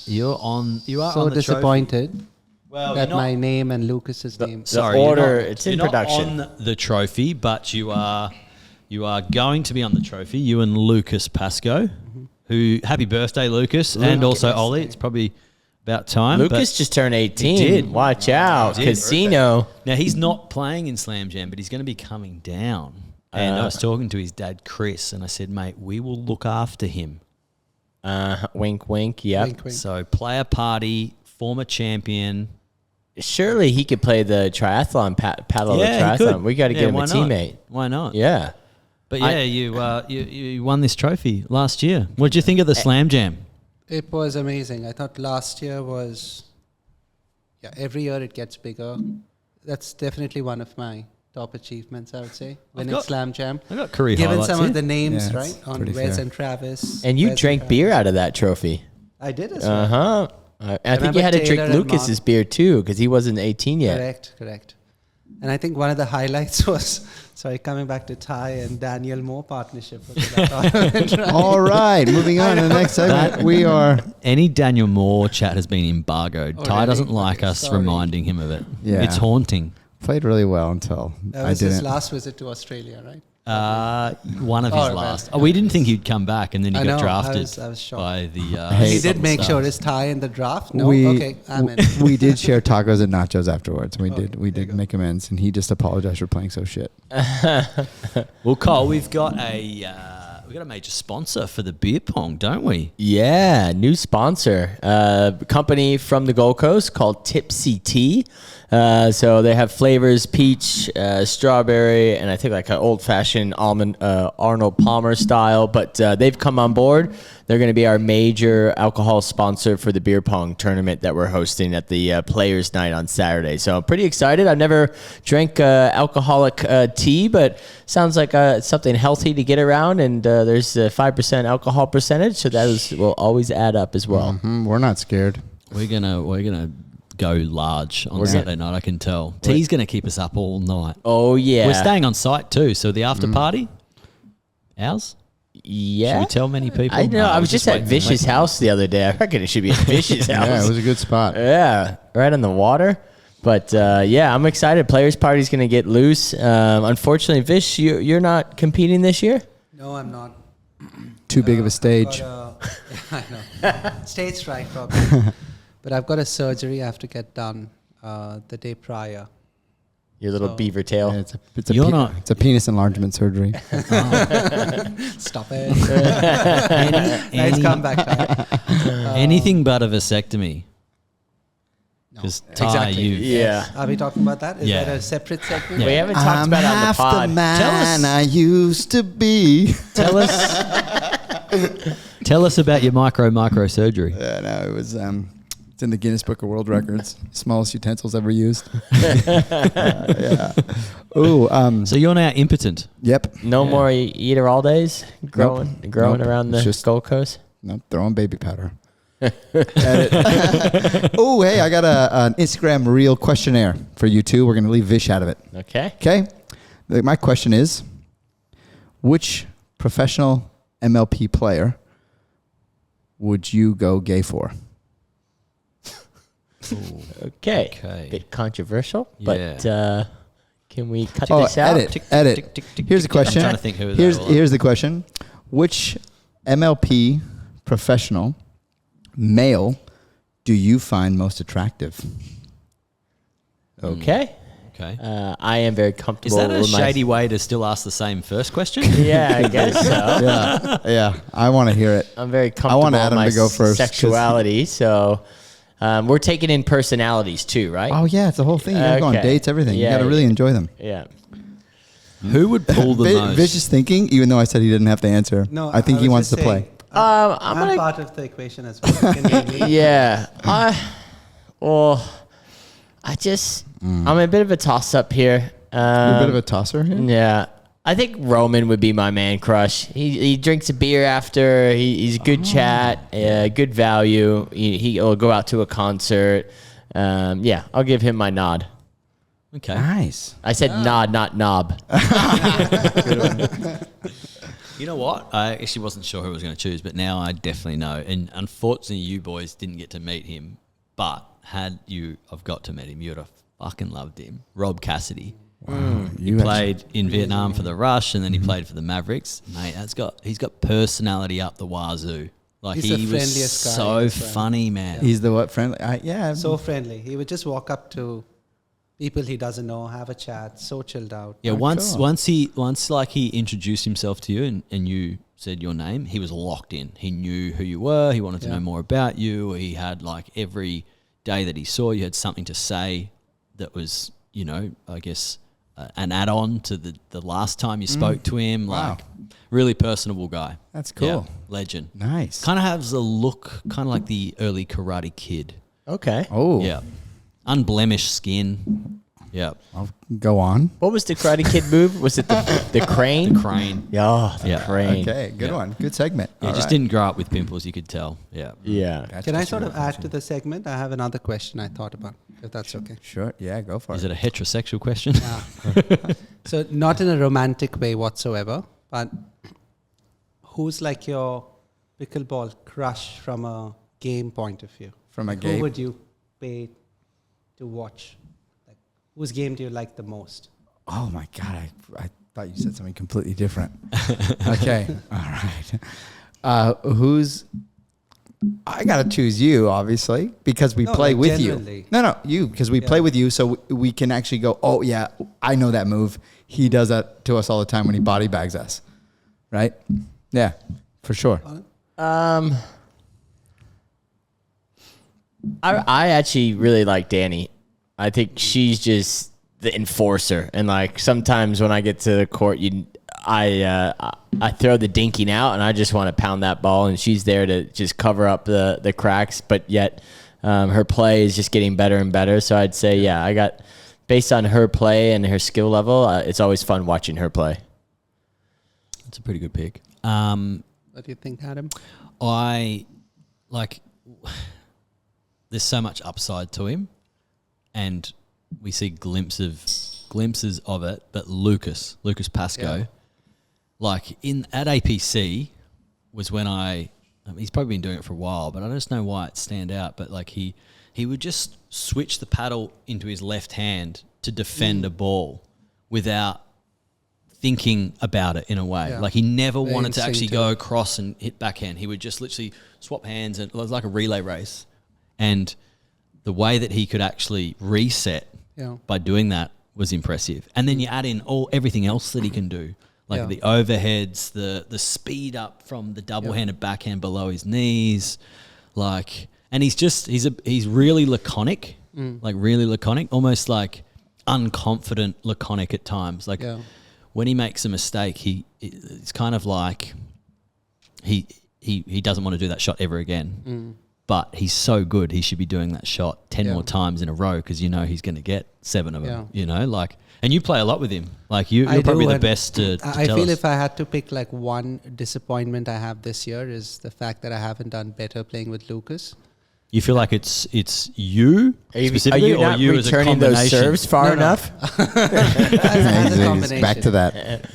You are on so the trophy. disappointed Well, that you're not- my name and Lucas's name. Sorry, order, you're not, it's in you're not production. on the trophy, but you are going to be on the trophy. You and Lucas Pascoe, who happy birthday, Lucas, and also Ollie. It's probably about time. Lucas just turned 18. He did. Watch out. He did. Casino. Now he's not playing in Slam Jam, but he's going to be coming down. And I was talking to his dad, Chris, and I said, "Mate, we will look after him." Wink, wink. Yep. Wink, wink. So player party, former champion. Surely he could play the triathlon, paddle the he triathlon. could. We got to Yeah, get him a why not? teammate. Why not? Yeah. But yeah, you won this trophy last year. What did you think of the Slam Jam? It was amazing. I thought last year was, every year it gets bigger. That's definitely one of my top achievements, I would say, winning got- Slam Jam. I got career Given highlights some here. of the names, Yeah, right, it's on pretty Wes fair. and Travis. And you Wes drank Travis. beer out of that trophy. I did as well. Uh huh. I think Remember you had to drink Taylor and Lucas's Mark? beer too because he wasn't 18 yet. Correct. And I think one of the highlights was, coming back to Ty and Daniel Moore partnership. Was that tournament, right? All right, moving on to the next segment. We are Any Daniel Moore chat has been embargoed. Oh, Ty really? doesn't like Okay, us sorry. reminding him of it. Yeah. It's haunting. played really well until That I was his didn't. last visit to Australia, right? One of his Oh, last. right. We didn't think he'd come back, and then he I got know, drafted I was shocked. by the. Hey. He did Southern make sure Stars. his tie in the draft. No, we, okay, I'm in. we did share tacos and nachos afterwards. We Okay, did we there you did go. make amends, and he just apologized for playing so shit. Well, Cole, we've got a major sponsor for the beer pong, don't we? Yeah, new sponsor, company from the Gold Coast called Tipsy Tea. So they have flavors peach, strawberry, and I think like an old-fashioned almond Arnold Palmer style. But they've come on board. They're going to be our major alcohol sponsor for the beer pong tournament that we're hosting at the Players' Night on Saturday. So I'm pretty excited. I've never drank alcoholic tea, but sounds like something healthy to get around. And there's a 5% alcohol percentage, so will always add up as well. We're not scared. We're gonna go large on Saturday night. I can tell. T's gonna keep us up all night. Oh yeah, We're staying on site too. So the after party, ours. Yeah. Should we tell many people? I know. No, I we're was just at waiting. Vish's house the other day. I reckon it should be at Vish's house. Yeah, it was a good spot. Yeah, right on the water. But yeah, I'm excited. Players' Party's going to get loose. Unfortunately, Vish, you're not competing this year? No, I'm not. Too big of a stage. I know. Stage fright, probably. But I've got a surgery I have to get done the day prior. Your little So- beaver tail. Yeah, it's a You're not- it's a penis enlargement surgery. Stop it. Nice Any- comeback, Ty. Anything but a vasectomy. Because Exactly. Yeah. Are we talking about that? Is Yeah. that a separate segment? We haven't talked about it on the pod. man I used to be. Tell us about your micro surgery. Yeah, no, it was. It's in the Guinness Book of World Records. Smallest utensils ever used. Yeah. Ooh. So you're now impotent. Yep. No more eater all days growing Nope. around the It's just- Gold Coast. Nope. Throwing baby powder. Oh, hey, I got an Instagram reel questionnaire for you two. We're gonna leave Vish out of it. Okay. Okay. My question is, which professional MLP player would you go gay for? Okay. Okay. Bit controversial, but Yeah. Can we cut Oh, this out? edit. Here's the question. trying to think who they were. Here's the question. Which MLP professional male do you find most attractive? Okay. Okay. I am very Is comfortable that a with shady way to still ask the same first question? Yeah, I guess so. Yeah. I want to hear it. I'm very I comfortable want with Adam my to go first, 'cause- sexuality, so we're taking in personalities too, right? Oh yeah, it's the whole thing. You gotta go on Okay. dates, everything. Yeah, you gotta really yeah. enjoy them. Yeah. Who would pull the most? Vish is thinking, even though I said he didn't have to answer. No, I think he was wants to just saying, play. I'm I'm gonna. part of the equation as well. You can be me. Yeah. I'm a bit of a toss up here. You're a bit of a tosser here. Yeah. I think Roman would be my man crush. He drinks a beer after. He's a good chat, good value. He'll go out to a concert. Yeah, I'll give him my nod. Okay. Nice. I said nod, not knob. You know what? I actually wasn't sure who I was going to choose, but now I definitely know. And unfortunately, you boys didn't get to meet him. But had you have got to meet him, you would have fucking loved him. Rob Cassidy. He played in Vietnam for the Rush, and then he played for the Mavericks. Mate, he's got personality up the wazoo. Like He's he the was friendliest guy so as well. funny, man. He's the what friendly? Yeah. So friendly. He would just walk up to people he doesn't know, have a chat, so chilled out. Yeah, Oh, once cool. like he introduced himself to you and you said your name, he was locked in. He knew who you were. He wanted to know more about you. He had like every day that he saw you had something to say that was, you know, I guess an add-on to the last time you spoke to him. Wow. Like really personable guy. That's cool. Yeah, legend. Nice. Kind of has a look kind of like the early Karate Kid. Okay. Oh. Yeah. Unblemished skin. Yeah. I'll go on. What was the Karate Kid move? Was it the crane? Crane. Yeah, the Yeah. crane. Okay. Good one. Good segment. Yeah, All just right. didn't grow up with pimples, you could tell. Yeah. Yeah. That's Can I what sort you of were add to the segment? I have another question I thought about, if that's okay. Sure. Yeah. Go for Is it. it a heterosexual question? So not in a romantic way whatsoever, but who's like your pickleball crush from a game point of view? From a Like, game? Who would you pay to watch? Like, whose game do you like the most? Oh my God. I thought you said something completely different. Okay. All right. Who's? I gotta choose you, obviously, because we No, play like with generally. you. No, you, because we play with you, so we can actually go. Oh yeah, I know that move. He does that to us all the time when he body bags us, right? Yeah, for sure. I actually really like Danny. I think she's just the enforcer, and like sometimes when I get to the court, I throw the dinking out, and I just want to pound that ball, and she's there to just cover up the cracks. But yet, her play is just getting better and better. So I'd say, yeah, I got based on her play and her skill level, it's always fun watching her play. That's a pretty good pick. What do you think, Adam? I like. There's so much upside to him, and we see glimpses of it. But Lucas Pascoe, like at APC, was when I mean, he's probably been doing it for a while, but I just know why it stand out. But like he would just switch the paddle into his left hand to defend a ball without thinking about it in a way. Yeah. Like he never Very wanted to actually instinctive. go across and hit backhand. He would just literally swap hands, and it was like a relay race. And the way that he could actually reset by doing that was impressive. And then you add in everything else that he can do, like the overheads, the speed up from the double-handed backhand below his knees, like, and he's really laconic, like really laconic, almost like unconfident laconic at times. Like when he makes a mistake, it's kind of like he doesn't want to do that shot ever again. But he's so good, he should be doing that shot 10 more times in a row because you know he's going to get 7 of them, you know? Like, and you play a lot with him. Like, you're probably the best to I tell feel us. if I had to pick like one disappointment I have this year is the fact that I haven't done better playing with Lucas. You feel like it's you specifically, are you not or you as a returning those combination? serves far enough? As a combination. Back to that.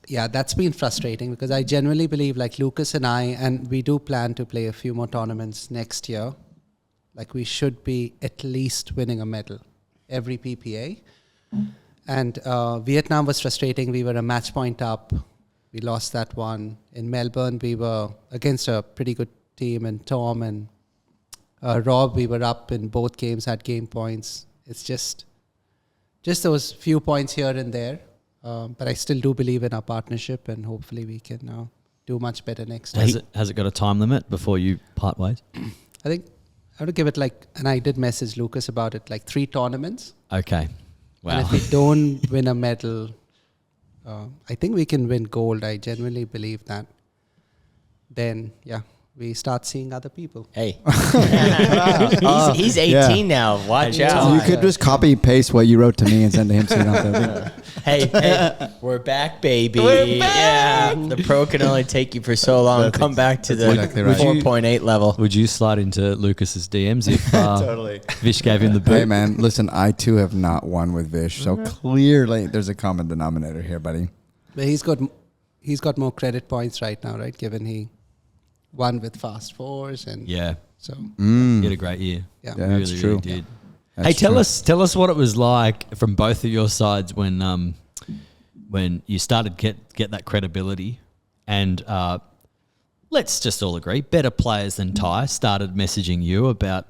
Yeah, that's been frustrating because I genuinely believe like Lucas and I, and we do plan to play a few more tournaments next year. Like we should be at least winning a medal every PPA. And Vietnam was frustrating. We were a match point up. We lost that one. In Melbourne, we were against a pretty good team, and Tom and Rob, we were up in both games, had game points. It's just those few points here and there. But I still do believe in our partnership, and hopefully we can now do much better next time. Has it got a time limit before you part ways? I think I have to give it and I did message Lucas about it, 3 tournaments. Okay. Wow. And if we don't win a medal, I think we can win gold. I genuinely believe that. Then, we start seeing other people. Hey. He's 18 now. Watch out. You could just copy and paste what you wrote to me and send to him so you don't have to. Hey, we're back, baby. Yeah, the pro can only take you for so long. Come back to the exactly right. 4.8 level. Would you slide into Lucas's DMs if Totally. Vish gave him the boot? Hey, man, listen, I too have not won with Vish. So clearly there's a common denominator here, buddy. But he's got more credit points right now, right? Given he won with fast fours and Yeah. so He had a great year. yeah. Yeah. Really, That's true. really did. That's Hey, tell true. us what it was like from both of your sides when you started get that credibility, and let's just all agree, better players than Ty started messaging you about,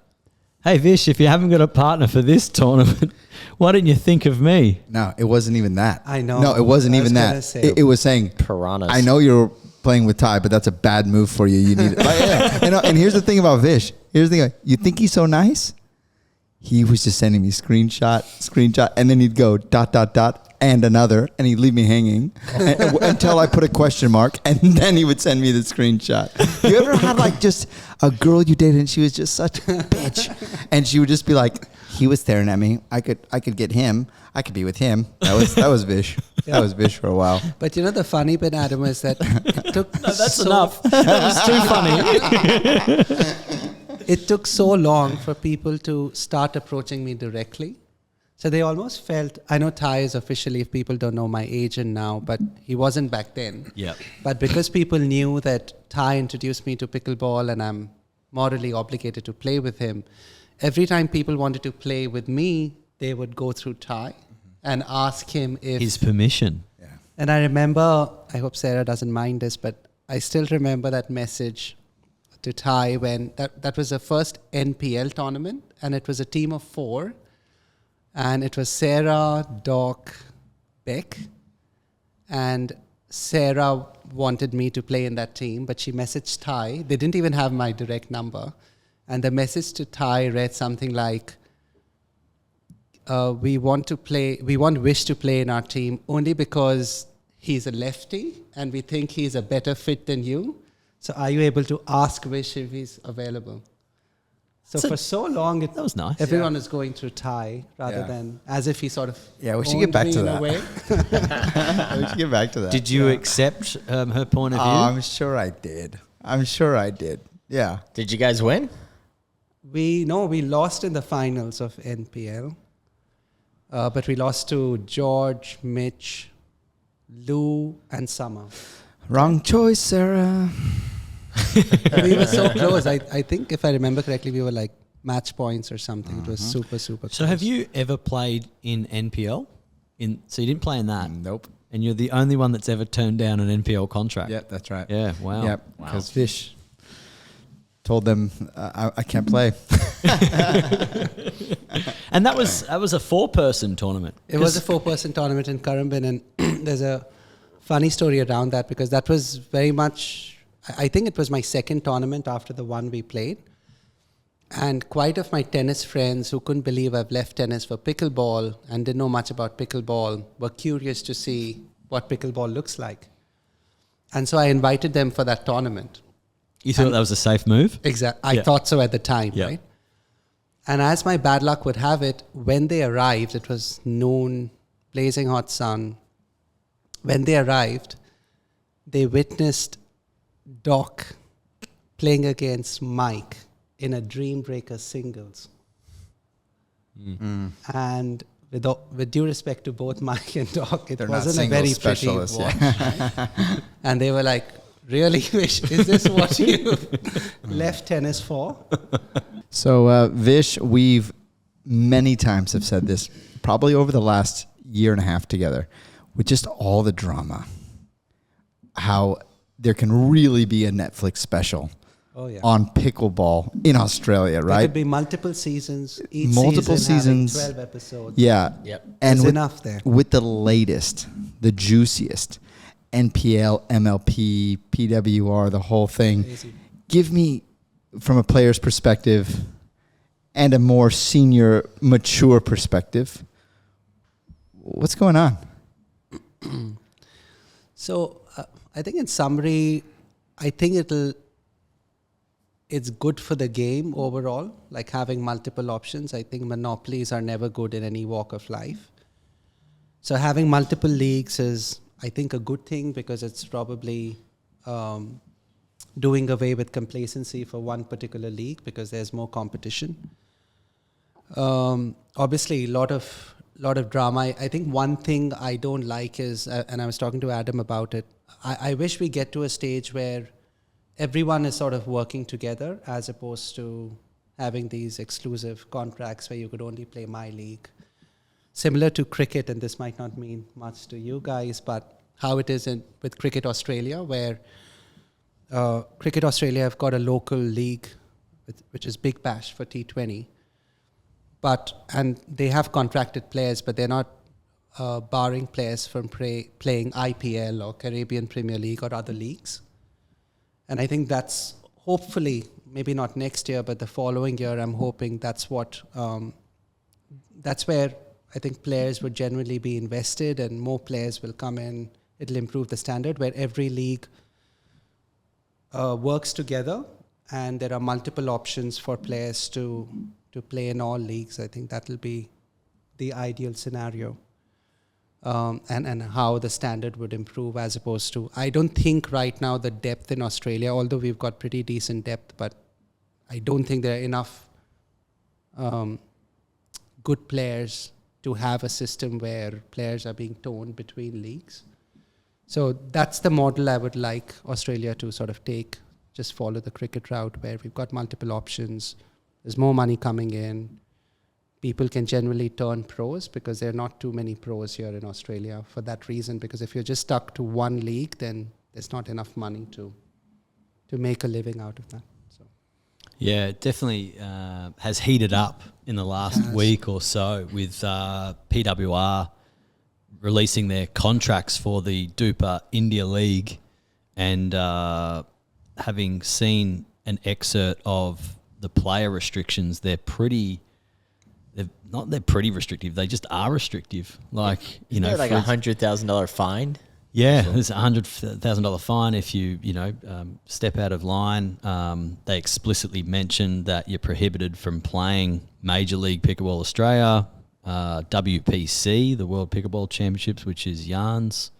hey Vish, if you haven't got a partner for this tournament, why didn't you think of me? No, it wasn't even that. I know. No, it wasn't I even was gonna that. say. It was saying, Piranhas. I know you're playing with Ty, but that's a bad move for you. You need it. And here's the thing about Vish. Here's the thing. You think he's so nice? He was just sending me screenshot, and then he'd go ... and another, and he'd leave me hanging until I put a question mark, and then he would send me the screenshot. You ever had just a girl you dated and she was just such a bitch, and she would just be like, he was staring at me. I could get him. I could be with him. That was Vish. That was Vish for a while. But the funny bit, Adam, is that it took That's enough. That was too funny. It took so long for people to start approaching me directly. So they almost felt, I know Ty is officially, if people don't know, my agent now, but he wasn't back then. Yep. But because people knew that Ty introduced me to pickleball and I'm morally obligated to play with him, every time people wanted to play with me, they would go through Ty and ask him if... His permission. Yeah. And I remember, I hope Sarah doesn't mind this, but I still remember that message to Ty when that was the first NPL tournament, and it was a team of 4, and it was Sarah, Doc, Beck, and Sarah wanted me to play in that team, but she messaged Ty. They didn't even have my direct number, and the message to Ty read something like, we want Vish to play in our team only because he's a lefty and we think he's a better fit than you. So are you able to ask Vish if he's available? So for so long, That was nice. everyone is going through Ty rather than as if he sort of Yeah, we should get owned back me to in that. a way. We should get back to that. Did you accept her point of view? I'm sure I did. Yeah. Did you guys win? We lost in the finals of NPL, but we lost to George, Mitch, Lou, and Summer. Wrong choice, Sarah. We were so close. I think if I remember correctly, we were like match points or something. It was super, super close. So have you ever played in NPL? So you didn't play in that? Nope. And you're the only one that's ever turned down an NPL contract? Yep, that's right. Yeah, wow. Yep, because Vish told them I can't play. And that was a 4-person tournament. It was a 4-person tournament in Currumbin, and there's a funny story around that because that was very much, I think it was my second tournament after the one we played. And quite of my tennis friends who couldn't believe I've left tennis for pickleball and didn't know much about pickleball were curious to see what pickleball looks like. And so I invited them for that tournament. You thought that was a safe move? Exactly. I Yeah. thought so at the time, Yeah. right? And as my bad luck would have it, when they arrived, it was noon, blazing hot sun. When they arrived, they witnessed Doc playing against Mike in a Dreambreaker singles. And with due respect to both Mike and Doc, it They're not wasn't a very singles pretty watch. specialists, right? And they were like, really, Vish, is this what you left tennis for? So, Vish, we've many times have said this, probably over the last year and a half together, with just all the drama, how there can really be a Netflix special on pickleball in Australia, There right? could be multiple seasons. Each Multiple season seasons. having 12 episodes. Yeah. Yep. And There's with, enough there. with the latest, the juiciest, NPL, MLP, PWR, the whole thing. Crazy. Give me, from a player's perspective and a more senior, mature perspective, what's going on? So I think in summary, I think it's good for the game overall, like having multiple options. I think monopolies are never good in any walk of life. So having multiple leagues is, I think, a good thing because it's probably doing away with complacency for one particular league because there's more competition. Obviously, a lot of drama. I think one thing I don't like is, and I was talking to Adam about it, I wish we get to a stage where everyone is sort of working together as opposed to having these exclusive contracts where you could only play my league. Similar to cricket, and this might not mean much to you guys, but how it is with Cricket Australia, where Cricket Australia have got a local league, which is Big Bash for T20. And they have contracted players, but they're not barring players from playing IPL or Caribbean Premier League or other leagues. And I think that's hopefully, maybe not next year, but the following year, I'm hoping that's where I think players would generally be invested and more players will come in. It'll improve the standard where every league works together and there are multiple options for players to play in all leagues. I think that will be the ideal scenario. And how the standard would improve as opposed to, I don't think right now the depth in Australia, although we've got pretty decent depth, but I don't think there are enough good players to have a system where players are being torn between leagues. So that's the model I would like Australia to sort of take, just follow the cricket route where we've got multiple options. There's more money coming in. People can generally turn pros because there are not too many pros here in Australia for that reason. Because if you're just stuck to one league, then there's not enough money to make a living out of that. So Yeah, it definitely has heated up in the last week or so with PWR releasing their contracts for the DUPR India League and having seen an excerpt of the player restrictions, they're pretty restrictive. They just are restrictive. Like, you know, like $100,000 fine. yeah, there's a $100,000 fine if you step out of line. They explicitly mentioned that you're prohibited from playing Major League Pickleball Australia, WPC, the World Pickleball Championships, which is Jan's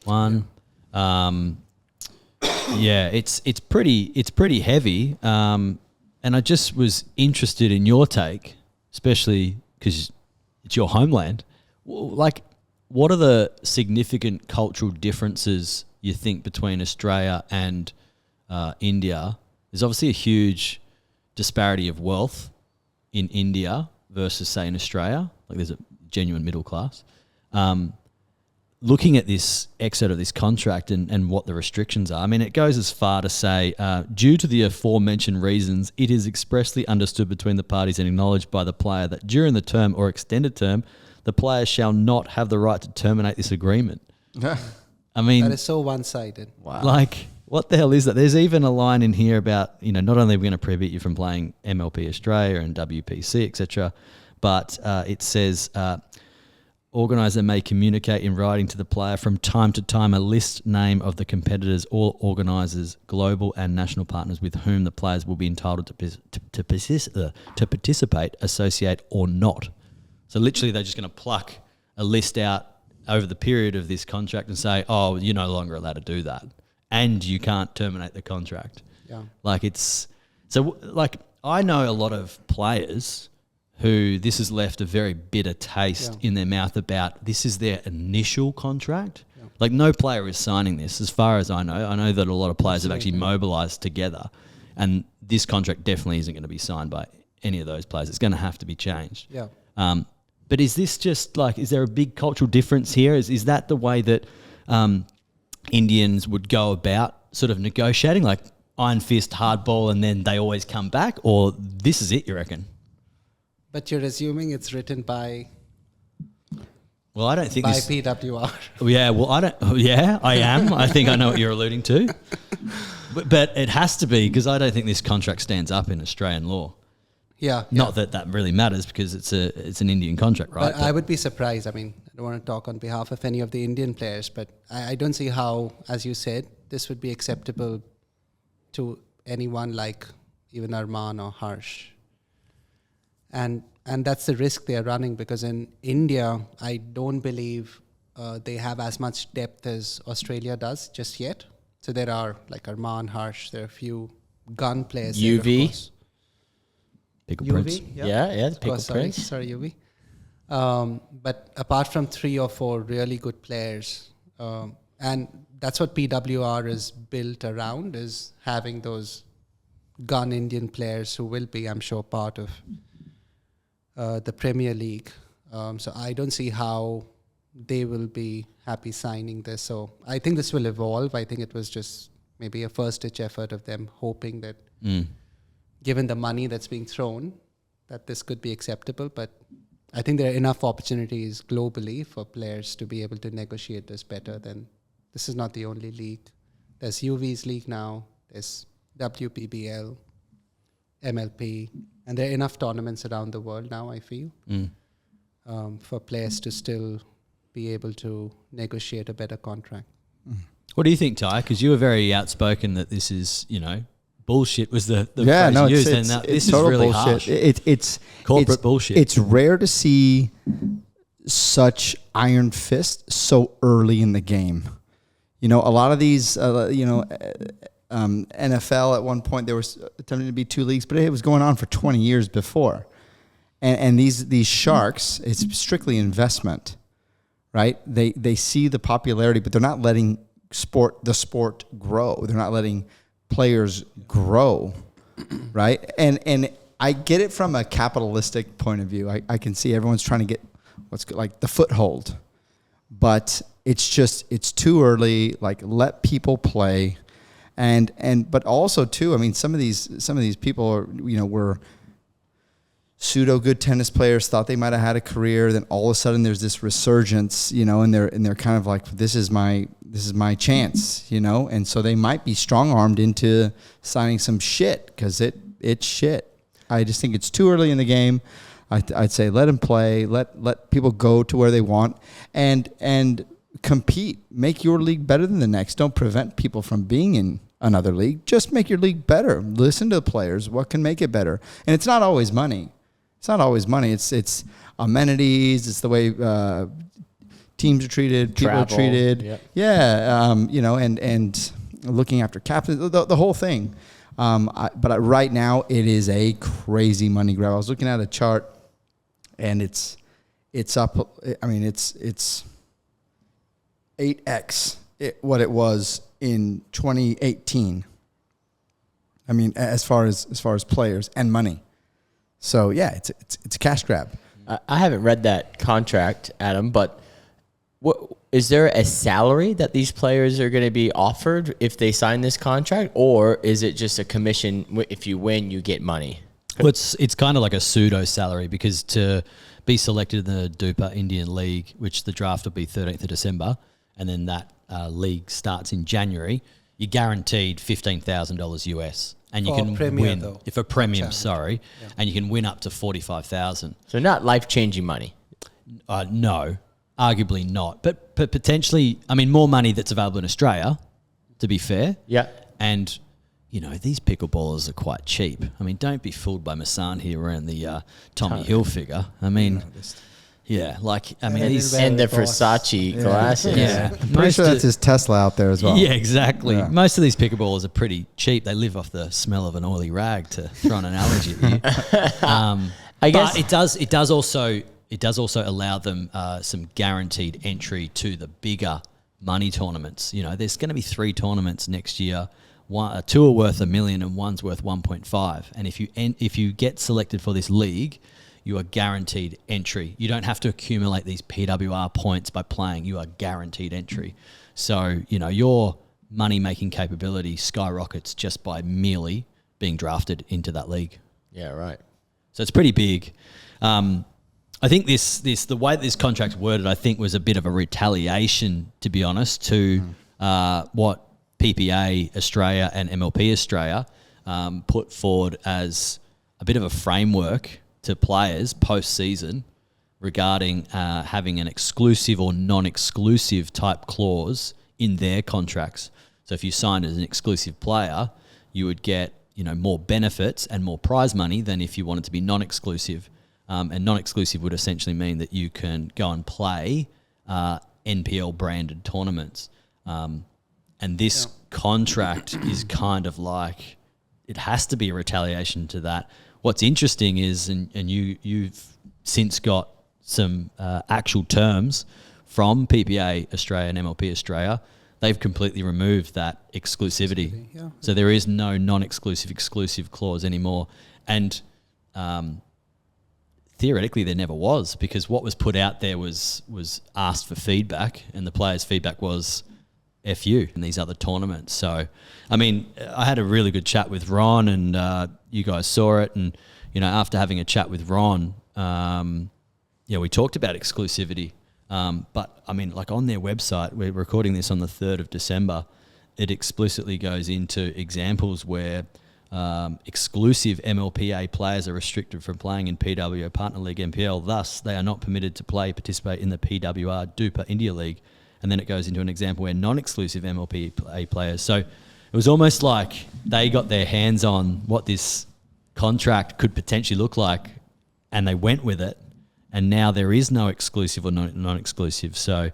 one. Yeah, it's pretty heavy. And I just was interested in your take, especially because it's your homeland. Like, what are the significant cultural differences you think between Australia and India? There's obviously a huge disparity of wealth in India versus, say, in Australia. Like, there's a genuine middle class. Looking at this excerpt of this contract and what the restrictions are, I mean, it goes as far to say, due to the aforementioned reasons, it is expressly understood between the parties and acknowledged by the player that during the term or extended term, the player shall not have the right to terminate this agreement. I mean, that is so one-sided. Wow. like, what the hell is that? There's even a line in here about, you know, not only are we going to prohibit you from playing MLP Australia and WPC, etc., but it says organiser may communicate in writing to the player from time to time a list name of the competitors or organisers, global and national partners with whom the players will be entitled to participate, associate or not. So literally they're just going to pluck a list out over the period of this contract and say, oh, you're no longer allowed to do that. And you can't terminate the contract. Yeah. Like, it's... So, like, I know a lot of players who this has left a very bitter taste in their mouth about this is their initial contract. Yeah. Like, no player is signing this, as far as I know. I know that a lot of players have actually mobilised together, and this contract definitely isn't going to be signed by any of those players. It's going to have to be changed. Yeah. But is this just like, is there a big cultural difference here? Is that the way that Indians would go about sort of negotiating, like iron fist, hardball, and then they always come back? Or this is it, you reckon? But you're assuming it's written by Well, I don't think by this... PWR. Yeah, well, I don't... Yeah, I am. I think I know what you're alluding to. But it has to be, because I don't think this contract stands up in Australian law. Yeah. Not that that really matters, because it's an Indian contract, right? But I would be surprised. I mean, I don't want to talk on behalf of any of the Indian players, but I don't see how, as you said, this would be acceptable to anyone like even Arman or Harsh. And that's the risk they're running, because in India, I don't believe they have as much depth as Australia does just yet. So there are like Arman, Harsh, there are a few gun players. there, of UV? course. Pickle UV, Prince. Yeah, Of Pickle course, Prince. Sorry, UV. But apart from 3 or 4 really good players, and that's what PWR is built around, is having those gun Indian players who will be, I'm sure, part of the Premier League. So I don't see how they will be happy signing this. So I think this will evolve. I think it was just maybe a first-ditch effort of them hoping that, given the money that's being thrown, that this could be acceptable. But I think there are enough opportunities globally for players to be able to negotiate this better. Than this is not the only league. There's UV's league now. There's WPBL, MLP, and there are enough tournaments around the world now, I feel, for players to still be able to negotiate a better contract. What do you think, Ty? Because you were very outspoken that this is, bullshit was the Yeah, phrase no, used, it's and this is total really bullshit. harsh. It's Corporate it's- bullshit. It's rare to see such iron fist so early in the game. A lot of these, NFL at one point, there was attempting to be 2 leagues, but it was going on for 20 years before. And these sharks, it's strictly investment, right? They see the popularity, but they're not letting the sport grow. They're not letting players grow, right? And I get it from a capitalistic point of view. I can see everyone's trying to get like the foothold, but it's too early. Like, let people play. But also too, I mean, some of these people are, were pseudo good tennis players, thought they might have had a career. Then all of a sudden there's this resurgence, and they're kind of like, this is my chance, and so they might be strong armed into signing some shit because it's shit. I just think it's too early in the game. I'd say let them play, let people go to where they want, and compete. Make your league better than the next. Don't prevent people from being in another league. Just make your league better. Listen to the players. What can make it better? And it's not always money. It's amenities. It's the way teams are treated, people are Travel, treated. yep. Yeah, and looking after captains, the whole thing. But right now it is a crazy money grab. I was looking at a chart, and it's up. I mean, it's 8x what it was in 2018. I mean, as far as players and money. So yeah, it's a cash grab. I haven't read that contract, Adam, but is there a salary that these players are going to be offered if they sign this contract, or is it just a commission? If you win, you get money. Well, it's kind of like a pseudo salary, because to be selected in the DUPR India League, which the draft will be 13th of December, and then that league starts in January, you're guaranteed $15,000 US, and you For can Premier, win though. if a premium. Challenge. Sorry, Yeah. and you can win up to 45,000. So not life-changing money. No, arguably not, but potentially. I mean, more money that's available in Australia, to be fair. Yeah. And these pickleballers are quite cheap. I mean, don't be fooled by Masand here around the Tommy Hill figure. I mean, yeah, like, I mean, these. And the boss. Versace glasses. Yeah, Pretty sure that's his Tesla out there as well. Yeah, exactly. Yeah. Most of these pickleballers are pretty cheap. They live off the smell of an oily rag, to throw an analogy at you. I guess But it does also allow them some guaranteed entry to the bigger money tournaments. There's going to be 3 tournaments next year. 2 are worth $1 million and one's worth 1.5. And if you get selected for this league, you are guaranteed entry. You don't have to accumulate these PWR points by playing. You are guaranteed entry. So, you know, your money-making capability skyrockets just by merely being drafted into that league. Yeah, right. So it's pretty big. I think the way this contract's worded, I think, was a bit of a retaliation, to be honest, to what PPA Australia and MLP Australia put forward as a bit of a framework to players post-season regarding having an exclusive or non-exclusive type clause in their contracts. So if you signed as an exclusive player, you would get, you know, more benefits and more prize money than if you wanted to be non-exclusive. And non-exclusive would essentially mean that you can go and play NPL branded tournaments. And this contract is kind of like, it has to be a retaliation to that. What's interesting is, and you've since got some actual terms from PPA Australia and MLP Australia, they've completely removed that exclusivity. So there is no non-exclusive exclusive clause anymore. And theoretically there never was, because what was put out there was asked for feedback, and the players' feedback was F you in these other tournaments. So, I mean, I had a really good chat with Ron, and you guys saw it. And, you know, after having a chat with Ron, we talked about exclusivity. But, I mean, like on their website, we're recording this on the 3rd of December, it explicitly goes into examples where exclusive MLPA players are restricted from playing in PWR Partner League MPL. Thus, they are not permitted to participate in the PWR DUPR India League. And then it goes into an example where non-exclusive MLPA players. So it was almost like they got their hands on what this contract could potentially look like, and they went with it. And now there is no exclusive or non-exclusive. So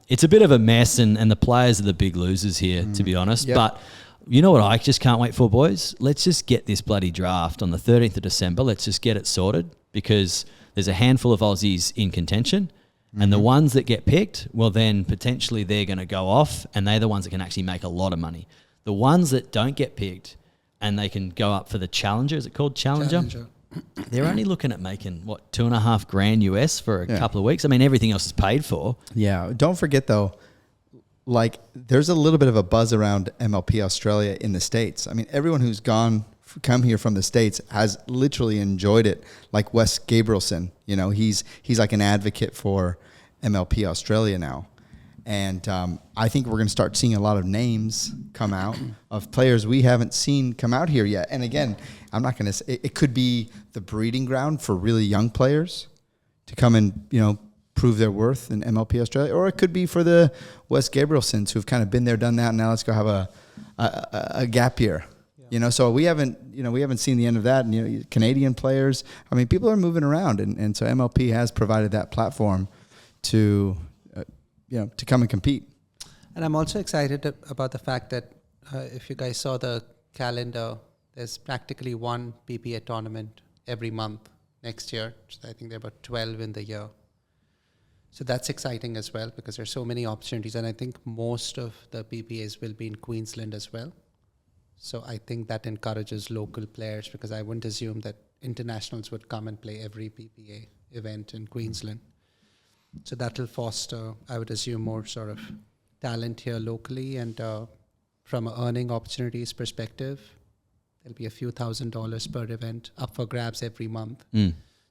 it's a bit of a mess, and the players are the big losers here, to be honest. Yep. But you know what I just can't wait for, boys? Let's just get this bloody draft on the 13th of December. Let's just get it sorted, because there's a handful of Aussies in contention. And the ones that get picked, well, then potentially they're going to go off, and they're the ones that can actually make a lot of money. The ones that don't get picked and they can go up for the Challenger, is it called Challenger? They're only looking at making, what, $2,500 US for a couple of weeks? I mean, everything else is paid for. Yeah. Don't forget, though, like, there's a little bit of a buzz around MLP Australia in the States. I mean, everyone who's come here from the States has literally enjoyed it. Like Wes Gabrielson, you know, he's like an advocate for MLP Australia now. And I think we're going to start seeing a lot of names come out of players we haven't seen come out here yet. And again, I'm not going to say, it could be the breeding ground for really young players to come and, you know, prove their worth in MLP Australia, or it could be for the Wes Gabrielsons who've kind of been there, done that, and now let's go have a gap year. You know, so we haven't seen the end of that. And, you know, Canadian players, I mean, people are moving around, and so MLP has provided that platform to, to come and compete. And I'm also excited about the fact that if you guys saw the calendar, there's practically one PPA tournament every month next year. So I think there are about 12 in the year. So that's exciting as well, because there's so many opportunities, and I think most of the PPAs will be in Queensland as well. So I think that encourages local players, because I wouldn't assume that internationals would come and play every PPA event in Queensland. So that will foster, I would assume, more sort of talent here locally. And from an earning opportunities perspective, there'll be a few $1,000s per event up for grabs every month.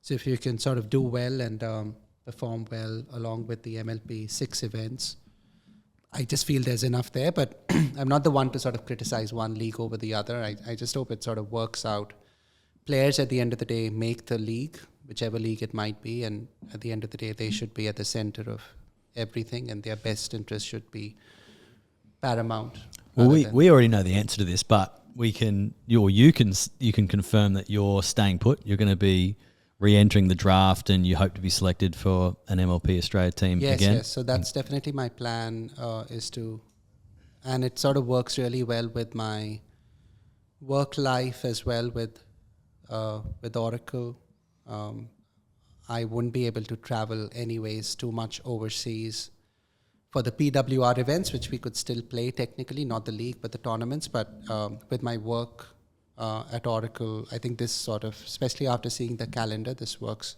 So if you can sort of do well and perform well along with the MLP 6 events, I just feel there's enough there. But I'm not the one to sort of criticize one league over the other. I just hope it sort of works out. Players at the end of the day make the league, whichever league it might be, and at the end of the day they should be at the center of everything, and their best interest should be paramount. Well, we already know the answer to this, but you can confirm that you're staying put. You're going to be re-entering the draft, and you hope to be selected for an MLP Australia team again? Yes, so that's definitely my plan, and it sort of works really well with my work life as well with Oracle. I wouldn't be able to travel anyways too much overseas for the PWR events, which we could still play technically, not the league, but the tournaments. But with my work at Oracle. I think this sort of, especially after seeing the calendar, this works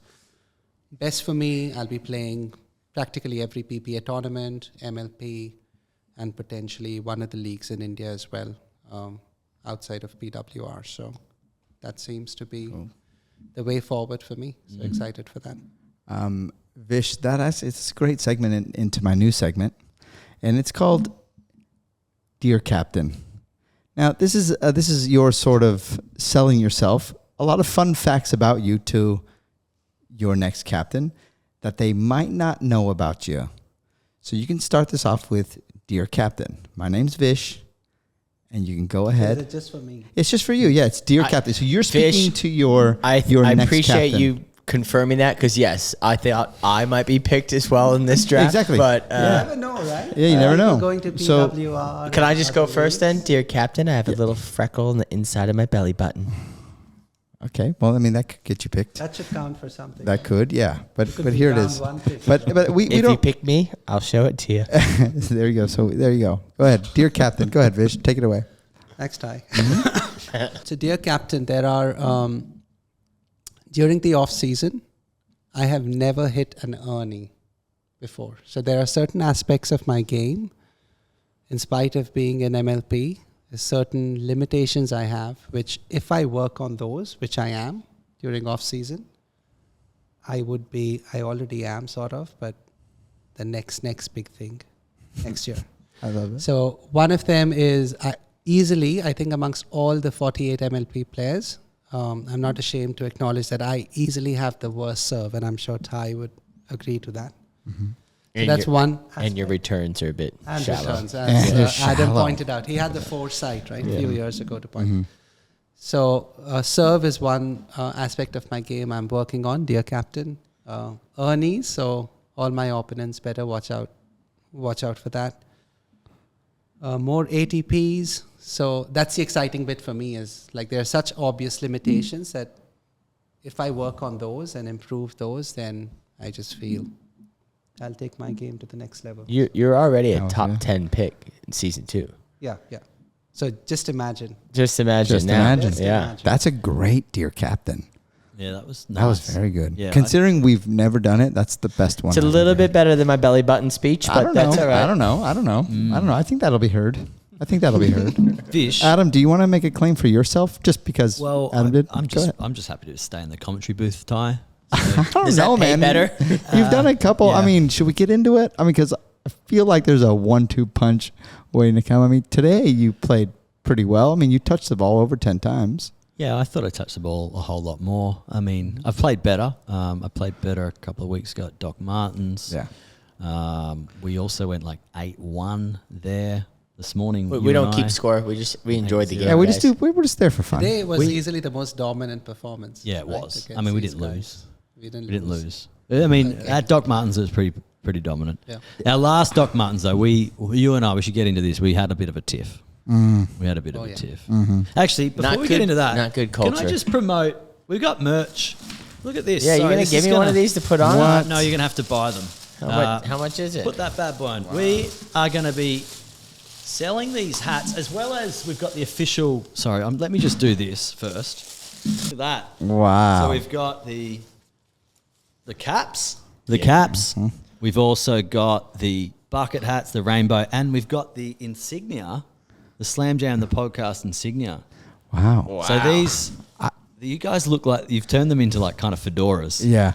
best for me. I'll be playing practically every PPA tournament, MLP, and potentially one of the leagues in India as well, outside of PWR. So that seems to be the way forward for me. So excited for that. Vish, it's a great segment into my new segment, and it's called Dear Captain. Now, this is your sort of selling yourself. A lot of fun facts about you to your next captain that they might not know about you. So you can start this off with, Dear Captain, my name's Vish, and you can go ahead. Is it just for me? It's just for you. Yeah, it's Dear Captain. So you're speaking Vish, to your I next appreciate captain. you confirming that, because yes, I thought I might be picked as well in this draft. Exactly. But You never know, right? Yeah, you never know. Going to So- PWR. can I just go other first then? leagues. Dear Captain, I have a little freckle on the inside of my belly button. Okay, well, I mean, that could get you picked. That should count for something. That could, yeah. But Could but be here it round is. one pick. But we If you don't. pick me, I'll show it to you. There you go. So there you go. Go ahead, Dear Captain. Go ahead, Vish. Take it away. Next time. So, dear Captain, there are, during the off season, I have never hit an Ernie before. So there are certain aspects of my game, in spite of being an MLP, there's certain limitations I have, which if I work on those, which I am during off season, I already am sort of, but the next big thing next year. I love it. So one of them is I think amongst all the 48 MLP players, I'm not ashamed to acknowledge that I easily have the worst serve, and I'm sure Ty would agree to that. Mm-hmm. So that's one. And your returns are a bit And shallow. returns, as Yeah. Adam Shallow. pointed out. He had the foresight, right, a few years ago to point. So serve is one aspect of my game I'm working on, dear Captain. Ernie, so all my opponents better watch out for that. More ATPs. So that's the exciting bit for me, is like there are such obvious limitations that if I work on those and improve those, then I just feel I'll take my game to the next level. You're already a Oh, top yeah. 10 pick in season 2. Yeah. So just imagine. Just imagine Just now. imagine. Just Yeah. imagine. That's a great Dear Captain. Yeah, that was That was nice. very good. Yeah, Considering we've never done it, that's the best one. It's a I've little ever bit heard. better than my belly button speech, I but don't that's know. all right. I don't know. I think that'll be heard. Fish. Adam, do you want to make a claim for yourself just because Well, Adam did? I'm Go ahead. just happy to stay in the commentary booth, Ty. I don't Does that know, pay man. better? You've done a couple. I yeah. mean, should we get into it? I mean, because I feel like there's a 1-2 punch waiting to come. I mean, today you played pretty well. I mean, you touched the ball over 10 times. Yeah, I thought I touched the ball a whole lot more. I mean, I've played better. I played better a couple of weeks ago at Doc Martens. Yeah. We also went like 8-1 there this morning. We you don't and keep I. score. We enjoyed the game. Yeah, we guys. we were just there for fun. Today was We- easily the most dominant performance. Yeah, it right, was. against I mean, we these didn't guys. lose. We didn't We didn't lose. I mean, at Doc Martens it was pretty dominant. Yeah. Our last Doc Martens though, you and I, we should get into this. We had a bit of a tiff. We had a bit of a yeah. tiff. Mm-hmm. Actually, before Not we good- get into that, not good Can I culture. just promote? We've got merch. Look at this. Yeah, you're Sorry, going this to give is me one gonna- of these to put on? What? No, you're going to have to buy them. How much is it? Put that bad boy on. We are going to be selling these hats as well as we've got the official. Sorry, let me just do this first. Look at that. Wow. So we've got the caps. The caps. Mm-hmm. We've also got the bucket hats, the rainbow, and we've got the insignia, the Slam Jam, the podcast insignia. Wow. So these, you guys look like you've turned them into like kind of fedoras. Yeah.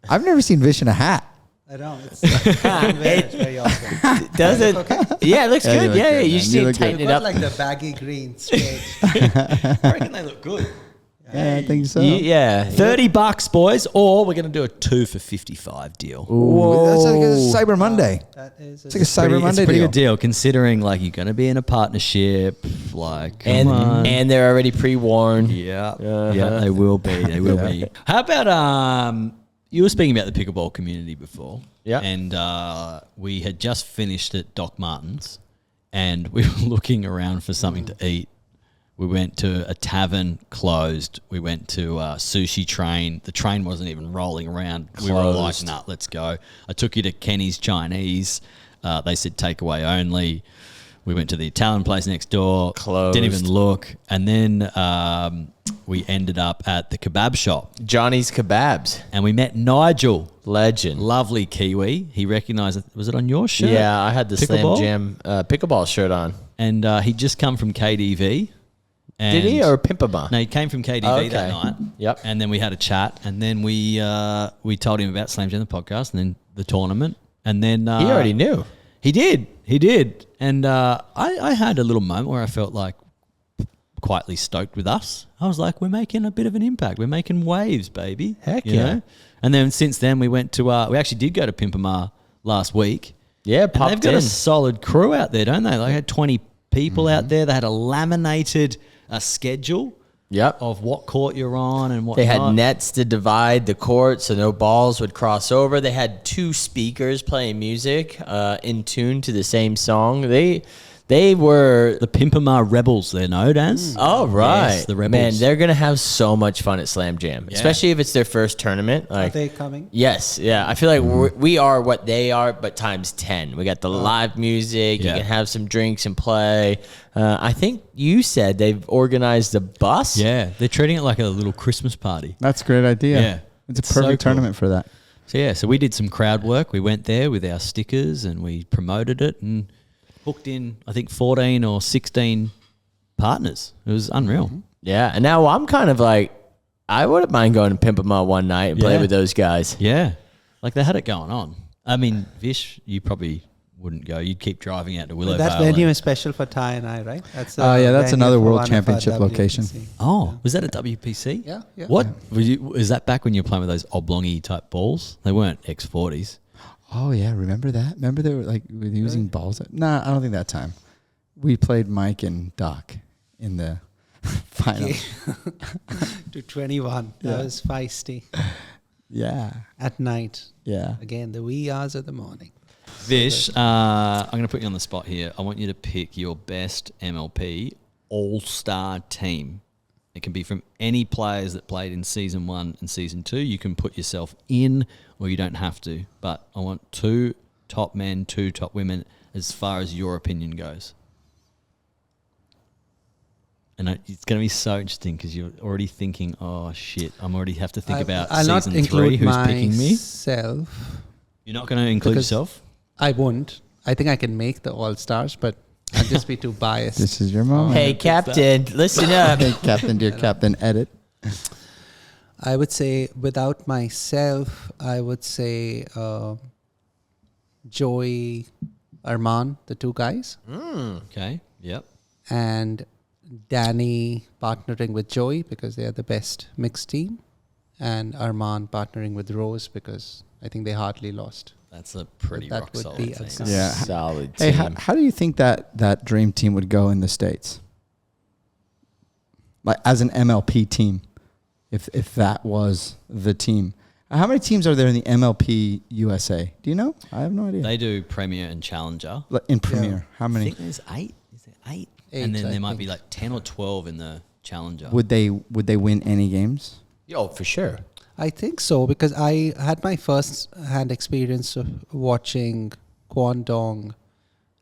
I've never seen Vish in a hat. I know. It's very awesome. Does it? Yeah, it looks Yeah, you good. look Yeah, good, you man. just You need to look tighten You've it got up. like the baggy green straight. I reckon they look good. Yeah, I think so. Yeah. $30, boys, or we're going to do a 2 for $55 deal. Ooh, that's like a Cyber Monday. That is It's like a Cyber It's Monday a pretty deal. good deal considering like you're going to be in a partnership. Like, come And on. and they're already pre-warned. Yeah, Uh-huh. yeah, they will be. They will be. How about you were speaking about the pickleball community before, Yeah. and we had just finished at Doc Martens, and we were looking around for something to eat. We went to a tavern, closed. We went to a sushi train. The train wasn't even rolling around. We were all like, Closed. nah, let's go. I took you to Kenny's Chinese. They said takeaway only. We went to the Italian place next door. Closed. Didn't even look. And then we ended up at the kebab shop. Johnny's Kebabs. And we met Nigel. Legend. Lovely Kiwi. He recognised it. Was it on your shirt? Yeah, I had the Pickleball? Slam Jam pickleball shirt on. And he'd just come from KDV. Did he or Pimpama? No, he came from KDV Okay. that night. Yep. And then we had a chat. And then we told him about Slam Jam, the podcast, and then the tournament. And then He already knew. He did. And I had a little moment where I felt like quietly stoked with us. I was like, we're making a bit of an impact. We're making waves, baby. Heck You yeah. know? And then since then we went to, we actually did go to Pimpama last week. Yeah, And popped they've got in. a solid crew out there, don't they? Like, they had 20 people Mm-hmm. out there. They had a laminated schedule Yep. of what court you're on and what They had not. nets to divide the court so no balls would cross over. They had 2 speakers playing music in tune to the same song. They were The Pimpama Rebels, they're known as. Oh, right. Yes, the Rebels. Man, they're going to have so much fun at Slam Jam, Yeah. especially if it's their first tournament. Are Like, they coming? yes, yeah. I feel like we are what they are, but times 10. We got the live music. Yeah. You can have some drinks and play. I think you said they've organized a bus. Yeah, they're treating it like a little Christmas party. That's a great idea. Yeah. It's a It's so perfect cool. tournament for that. So yeah, so we did some crowd work. We went there with our stickers and we promoted it and hooked in, I think, 14 or 16 partners. It was unreal. Yeah, and now I'm kind of like, I wouldn't mind going to Pimpama one night and play Yeah. with those guys. Yeah, like they had it going on. I mean, Vish, you probably wouldn't go. You'd keep driving out to Willowvale. That venue and- is special for Ty and I, right? That's Oh, yeah, that's venue another for World one of our Championship location. WPC. Oh, was that a WPC? Yeah, yeah. What? Was that back when you were playing with those oblongy type balls? They weren't X40s. Oh yeah, remember that? Remember they were like using balls? Nah, I don't think that time. We played Mike and Doc in the final. To 21. Yeah. That was feisty. Yeah, At night. yeah. Again, the wee hours of the morning. Vish, I'm going to put you on the spot here. I want you to pick your best MLP all-star team. It can be from any players that played in Season 1 and Season 2. You can put yourself in or you don't have to. But I want 2 top men, 2 top women as far as your opinion goes. And it's going to be so interesting because you're already thinking, oh, shit, I'm already have to think about I'll not Season 3. include Who's picking me? myself. You're not going to include Because- yourself? I won't. I think I can make the All-Stars, but I'll just be too biased. This is your moment. Hey, Captain, listen up. Hey, Captain, dear Captain, edit. I would say, without myself, I would say Joey, Arman, the 2 guys, Okay, yep. and Danny partnering with Joey because they are the best mixed team, and Arman partnering with Rose because I think they hardly lost. That's a pretty That rock would solid be team. a Yeah. Solid Hey, team. how do you think that dream team would go in the States? Like as an MLP team, if that was the team. How many teams are there in the MLP USA? Do you know? I have no idea. They do Premier and Challenger. Like, in Premier, how I many? think there's 8. Is there 8? Eight, And then I there might think. be like 10 or 12 in the Challenger. Would they win any games? Oh, for sure. I think so because I had my first-hand experience of watching Kwon Dong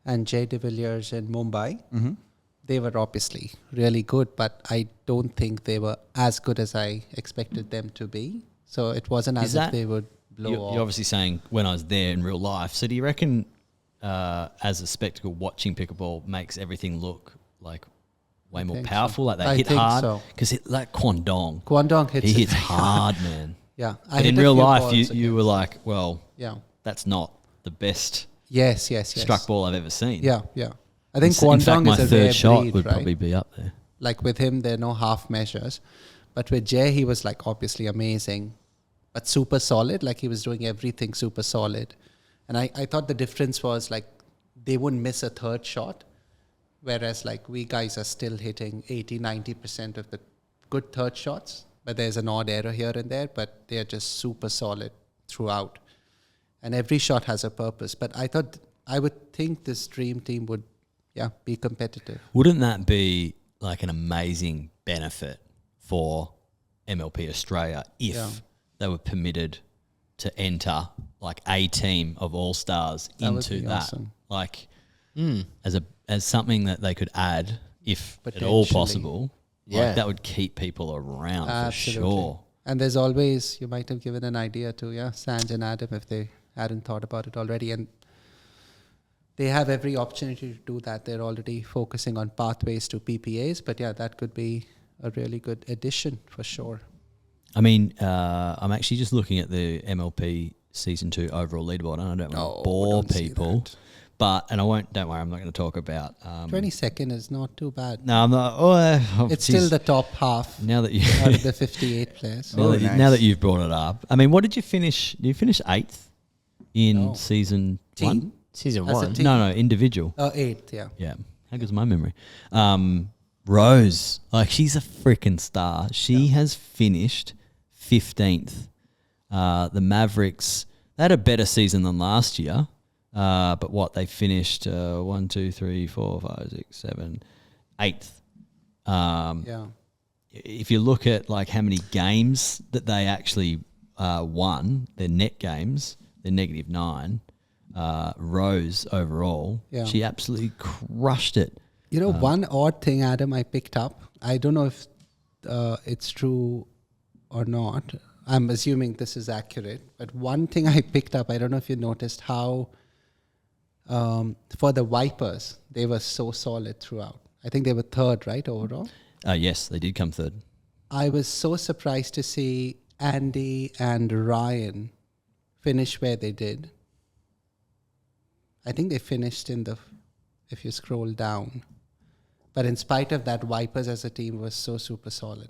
and Jay De Villiers in Mumbai. Mm-hmm. They were obviously really good, but I don't think they were as good as I expected them to be. So it wasn't Is as that- if they would blow You're off. obviously saying when I was there in real life. So do you reckon as a spectacle watching pickleball makes everything look like way more think so. powerful? Like they I hit think hard? so. Because like Kwon Dong, Kwon Dong hits he it hits very hard, man. Yeah. But in hit a real few life, balls you were against- like, well, Yeah. that's not the best Yes. struck ball I've ever seen. Yeah. I think In Kwon fact, Dong my is a third rare shot breed, would right? probably be up there. Like with him, there are no half measures. But with Jay, he was like obviously amazing, but super solid. Like he was doing everything super solid. And I thought the difference was like they wouldn't miss a third shot. Whereas like we guys are still hitting 80-90% of the good third shots. But there's an odd error here and there, but they are just super solid throughout. And every shot has a purpose. But I would think this dream team would, be competitive. Wouldn't that be like an amazing benefit for MLP Australia if Yeah. they were permitted to enter like a team of all stars That would into be that? awesome. Like as as something that they could add, if at all Potentially. possible, Yeah. like that would keep people around Absolutely. for sure. And there's always, you might have given an idea to, Sanj and Adam if they hadn't thought about it already. And they have every opportunity to do that. They're already focusing on pathways to PPAs. But that could be a really good addition for sure. I mean, I'm actually just looking at the MLP Season 2 overall leaderboard, and I don't want to bore don't see people. that. But, and I won't, don't worry, I'm not going to talk about... 22nd is not too bad. no, I'm not... Oh, It's geez. still the top half Now that you... out of the 58 players. Now, that, nice. now that you've brought it up, I mean, what did you finish? Did you finish 8th in No. season Team. 1? Season As a 1. team. No, individual. 8th, yeah. Yeah. How good's my memory? Rose, like she's a freaking star. She has finished 15th. The Mavericks, they had a better season than last year. But what they finished 1, 2, 3, 4, 5, 6, 7, 8th. Yeah. If you look at like how many games that they actually won, their net games, they're -9. Rose overall, Yeah. she absolutely crushed it. You know, one odd thing, Adam, I picked up. I don't know if it's true or not. I'm assuming this is accurate. But one thing I picked up, I don't know if you noticed how for the Vipers, they were so solid throughout. I think they were 3rd, right, overall? Yes, they did come 3rd. I was so surprised to see Andy and Ryan finish where they did. I think they finished in the, if you scroll down. But in spite of that, Vipers as a team was so super solid.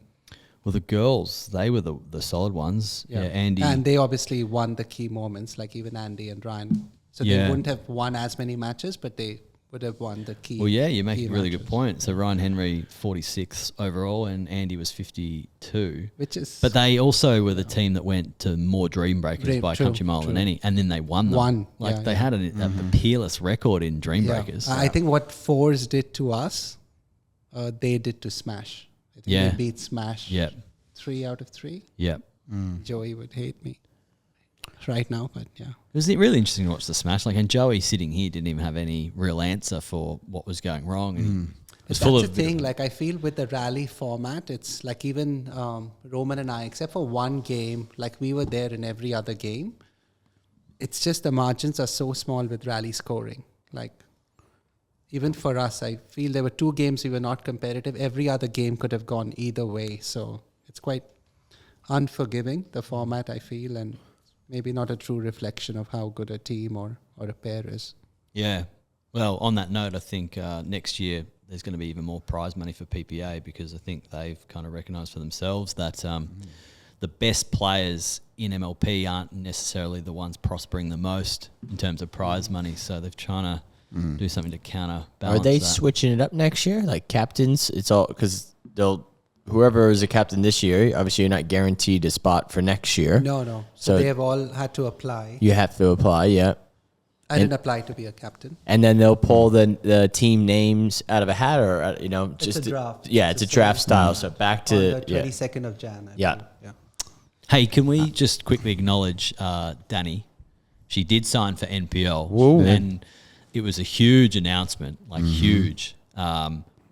Well, the girls, they were the solid ones. Yeah, Andy. And they obviously won the key moments, like even Andy and Ryan. So Yeah. they wouldn't have won as many matches, but they would have won the key. Well, yeah, you make key a really good matches. point. So Ryan Henry 46th overall, and Andy was 52. Which is But they also were the team that went to more Dream Breakers Dream- by true, country mile than true. any, and then they won them. Won, Like yeah, they yeah. had a peerless record in Dream yeah. Breakers. I think what Fours did to us, they did to Smash. I think Yeah. they beat Smash. Yep. 3 out of 3. Yep. Joey would hate me right now, but yeah. It was really interesting to watch the smash. Like, and Joey sitting here didn't even have any real answer for what was going wrong. And it was But full that's of the thing. Like I feel with the rally format, it's like even Roman and I, except for one game, like we were there in every other game. It's just the margins are so small with rally scoring. Like even for us, I feel there were 2 games we were not competitive. Every other game could have gone either way. So it's quite unforgiving, the format, I feel, and maybe not a true reflection of how good a team or a pair is. Yeah. Well, on that note, I think next year there's going to be even more prize money for PPA, because I think they've kind of recognised for themselves that the best players in MLP aren't necessarily the ones prospering the most in terms of prize money. So they're trying to do something to counterbalance Are they that. switching it up next year? Like captains? It's all because whoever is a captain this year, obviously you're not guaranteed a spot for next year. No. So So- they have all had to apply. You have to apply, yeah. I didn't apply to be a captain. And then they'll pull the team names out of a hat, or It's just a draft. Yeah, It's it's a a draft same- style. So back On to the 22nd of Jan. I Yeah. believe. Yeah. Hey, can we just quickly acknowledge Danny? She did sign for NPL, Whoa. and it was a huge announcement, like huge.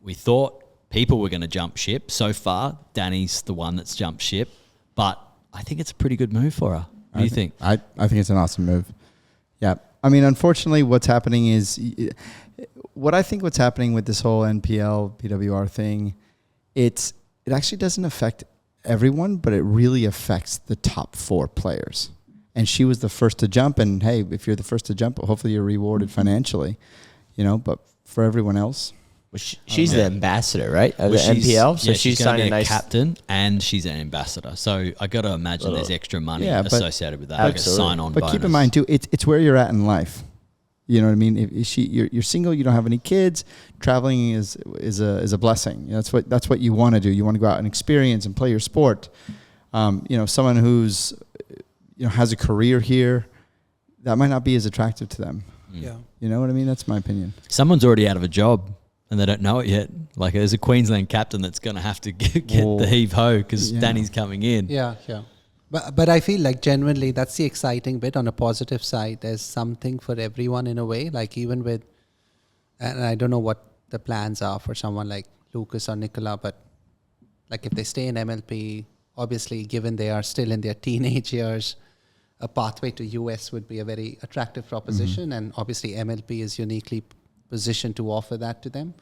We thought people were going to jump ship. So far, Danny's the one that's jumped ship, but I think it's a pretty good move for her. What do you think? I think it's an awesome move. Yeah. I mean, unfortunately, what's happening is what's happening with this whole NPL PWR thing. It actually doesn't affect everyone, but it really affects the top 4 players. And she was the first to jump. And hey, if you're the first to jump, hopefully you're rewarded financially, But for everyone else, Well, she's the ambassador, right, of Well, the she's- NPL. So yeah, she's gonna signing be a a nice captain, and she's an ambassador. So I got to imagine there's extra money Yeah, but- associated with that, like a Absolutely. sign-on but bonus. keep in mind too, it's where you're at in life. You know what I mean? If you're single, you don't have any kids. Traveling is a blessing. That's what you want to do. You want to go out and experience and play your sport. Someone who's has a career here, that might not be as attractive to them. Yeah. You know what I mean? That's my opinion. Someone's already out of a job and they don't know it yet. Like there's a Queensland captain that's going to have to get Well, the heave-ho because yeah. Danny's coming in. Yeah. But I feel like genuinely that's the exciting bit. On a positive side, there's something for everyone in a way. Like even with and I don't know what the plans are for someone like Lucas or Nicola, but like if they stay in MLP, obviously given they are still in their teenage years, a pathway to US would be a very attractive proposition, and obviously MLP is uniquely positioned to offer that to them.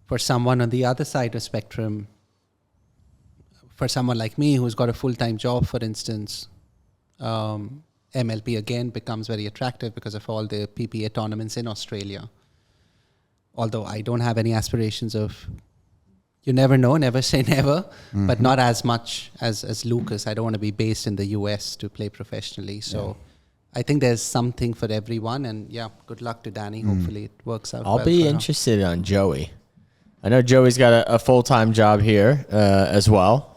For someone on the other side of spectrum, for someone like me who's got a full-time job, for instance, MLP again becomes very attractive because of all the PPA tournaments in Australia. Although I don't have any aspirations of, you never know, never say never, but not as much as Lucas. I don't want to be based in the US to play professionally. So I think there's something for everyone. And yeah, good luck to Danny. Hopefully it works out. I'll well be for her. interested on Joey. I know Joey's got a full-time job here as well,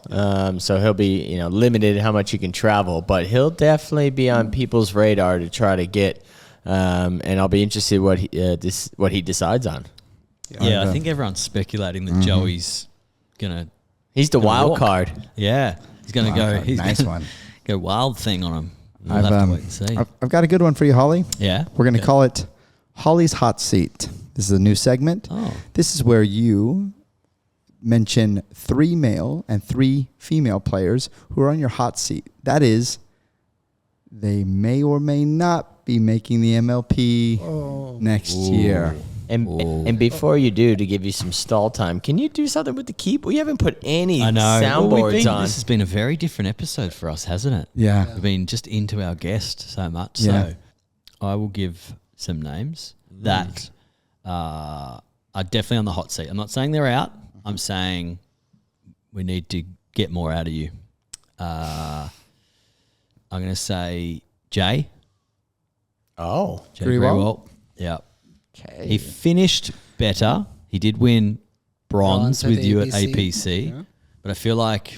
so he'll be limited how much he can travel, but he'll definitely be on people's radar to try to get, and I'll be interested what he decides on. Yeah, I think everyone's speculating that Joey's gonna. He's the wild walk. card. Yeah, he's gonna go. He's Nice gonna one. Go wild thing on him. We'll I've, have to wait and see. I've got a good one for you, Holly. Yeah, We're going to call it Holly's Hot Seat. This is a new segment. Oh. This is where you mention 3 male and 3 female players who are on your hot seat. That is, they may or may not be making the MLP next year. And before you do, to give you some stall time, can you do something with the keep? We haven't put any I know. soundboards on. This has been a very different episode for us, hasn't it? Yeah. We've been just into our guest so much. Yeah. So I will give some names that are definitely on the hot seat. I'm not saying they're out. I'm saying we need to get more out of you. I'm going to say Jay. Oh. Jay Grewal? Grewal. Yeah. Okay. He finished better. He did win bronze Bronze at with you at APC. APC, Yeah. but I feel like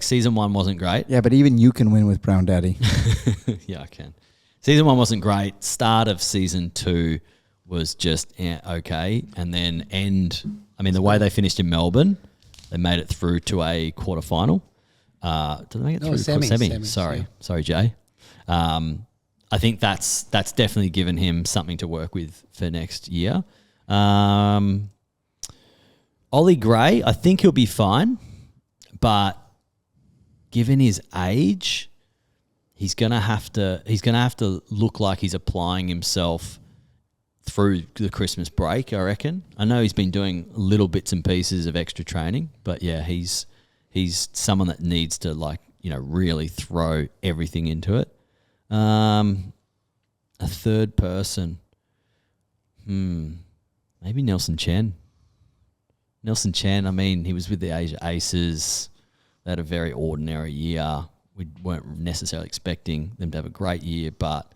season 1 wasn't great. Yeah, but even you can win with Brown Daddy. Yeah, I can. Season 1 wasn't great. Start of season 2 was just okay, and then the way they finished in Melbourne, they made it through to a quarterfinal. Did they make it through semi, semi? semis, Sorry, Jay. I think that's definitely given him something to work with for next year. Ollie Gray, I think he'll be fine, but given his age, he's gonna have to look like he's applying himself through the Christmas break, I reckon. I know he's been doing little bits and pieces of extra training, but yeah, he's someone that needs to really throw everything into it. A third person. Maybe Nelson Chen. Nelson Chen, he was with the Asia Aces. They had a very ordinary year. We weren't necessarily expecting them to have a great year, but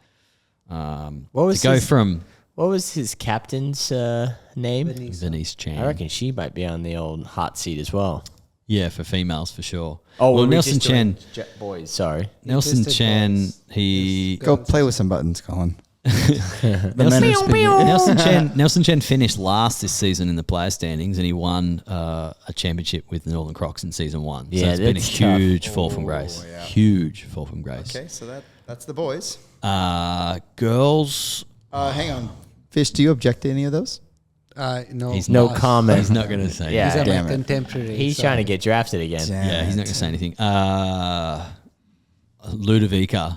What was his captain's name? Venice Chan. I reckon she might be on the old hot seat as well. Yeah, for females for sure. Oh, well, we're Nelson just doing Chen. boys, sorry. Nelson Listed Chen. boys. He Go play with some buttons, Colin. The men are speaking. Nelson Chen finished last this season in the player standings, and he won a championship with the Northern Crocs in season 1. Yeah, so it's been a that's tough. huge fall from grace. yeah. Huge fall from grace. Okay, so that's the boys. Girls. Hang on. Fish, do you object to any of those? No, He's No not- comment. He's not going to say. Yeah. These are Damn my it. contemporaries. He's so- trying to get drafted again. Yeah, he's not going to say anything. Ludovica.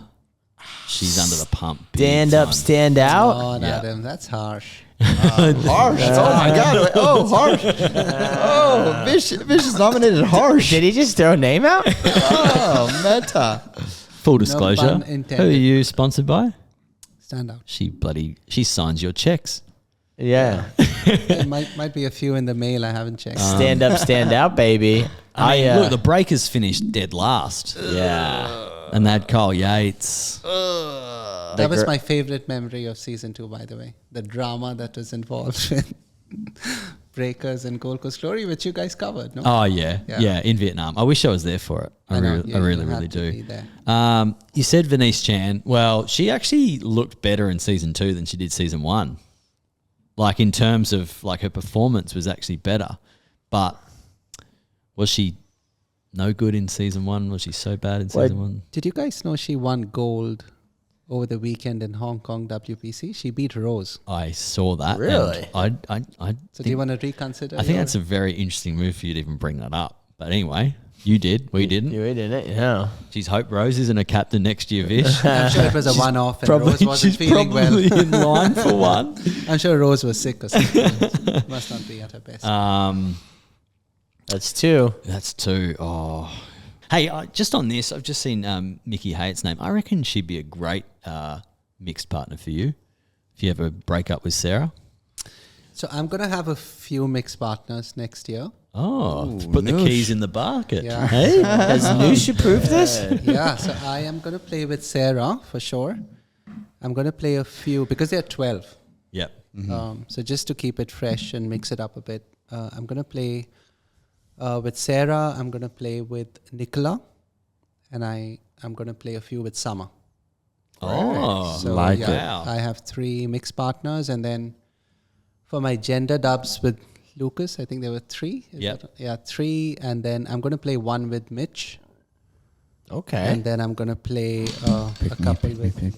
She's under the pump. big Stand up, time. stand out. Oh, Yeah. Adam, that's harsh. Harsh. Oh my God. Oh, harsh. Oh, Vish is nominated harsh. Did he just throw a name out? Oh, meta. Full disclosure. pun Who intended. are you sponsored by? Stand out. She signs your checks. Yeah. There might be a few in the mail I haven't checked. Stand up, stand out, baby. Look, the Breakers finished dead last, yeah. and they had Kyle Yates. That was my favorite memory of season 2, by the way. The drama that was involved with Breakers and Gold Coast Glory, which you guys covered, no? Oh yeah, Yeah. yeah, in Vietnam. I wish I was there for it. I know, really, yeah, I really, you really had to be do. there. You said Venice Chan. Well, she actually looked better in season 2 than she did season 1. Like in terms of her performance was actually better, but was she no good in season 1? Was she so bad in season 1? Did you guys know she won gold over the weekend in Hong Kong WPC. She beat Rose. I saw that. Really? and I So do you want to reconsider? think that's a very interesting move for you to even bring that up. But anyway, you did. We didn't. You didn't it? Yeah. Geez, hope Rose isn't a captain next year, Vish. I'm sure it was a one-off and Rose wasn't she's feeling well. probably in line for one. I'm sure Rose was sick or something. Must not be at her best. That's 2. That's 2. Oh. Hey, just on this, I've just seen Mickey Hayet's name. I reckon she'd be a great mixed partner for you if you ever break up with Sarah. So I'm going to have a few mixed partners next year. Oh, put the keys in the bucket. Yeah. Hey, has Noosh approved this? Yeah, so I am going to play with Sarah for sure. I'm going to play a few because there are 12. Yep. So just to keep it fresh and mix it up a bit, I'm going to play with Sarah. I'm going to play with Nicola, and I'm going to play a few with Summer. Oh, So like yeah, it. Wow. I have 3 mixed partners, and then for my gender dubs with Lucas, I think there were 3. Yep. Yeah, 3, and then I'm going to play one with Mitch. Okay. And then I'm going to play a couple with me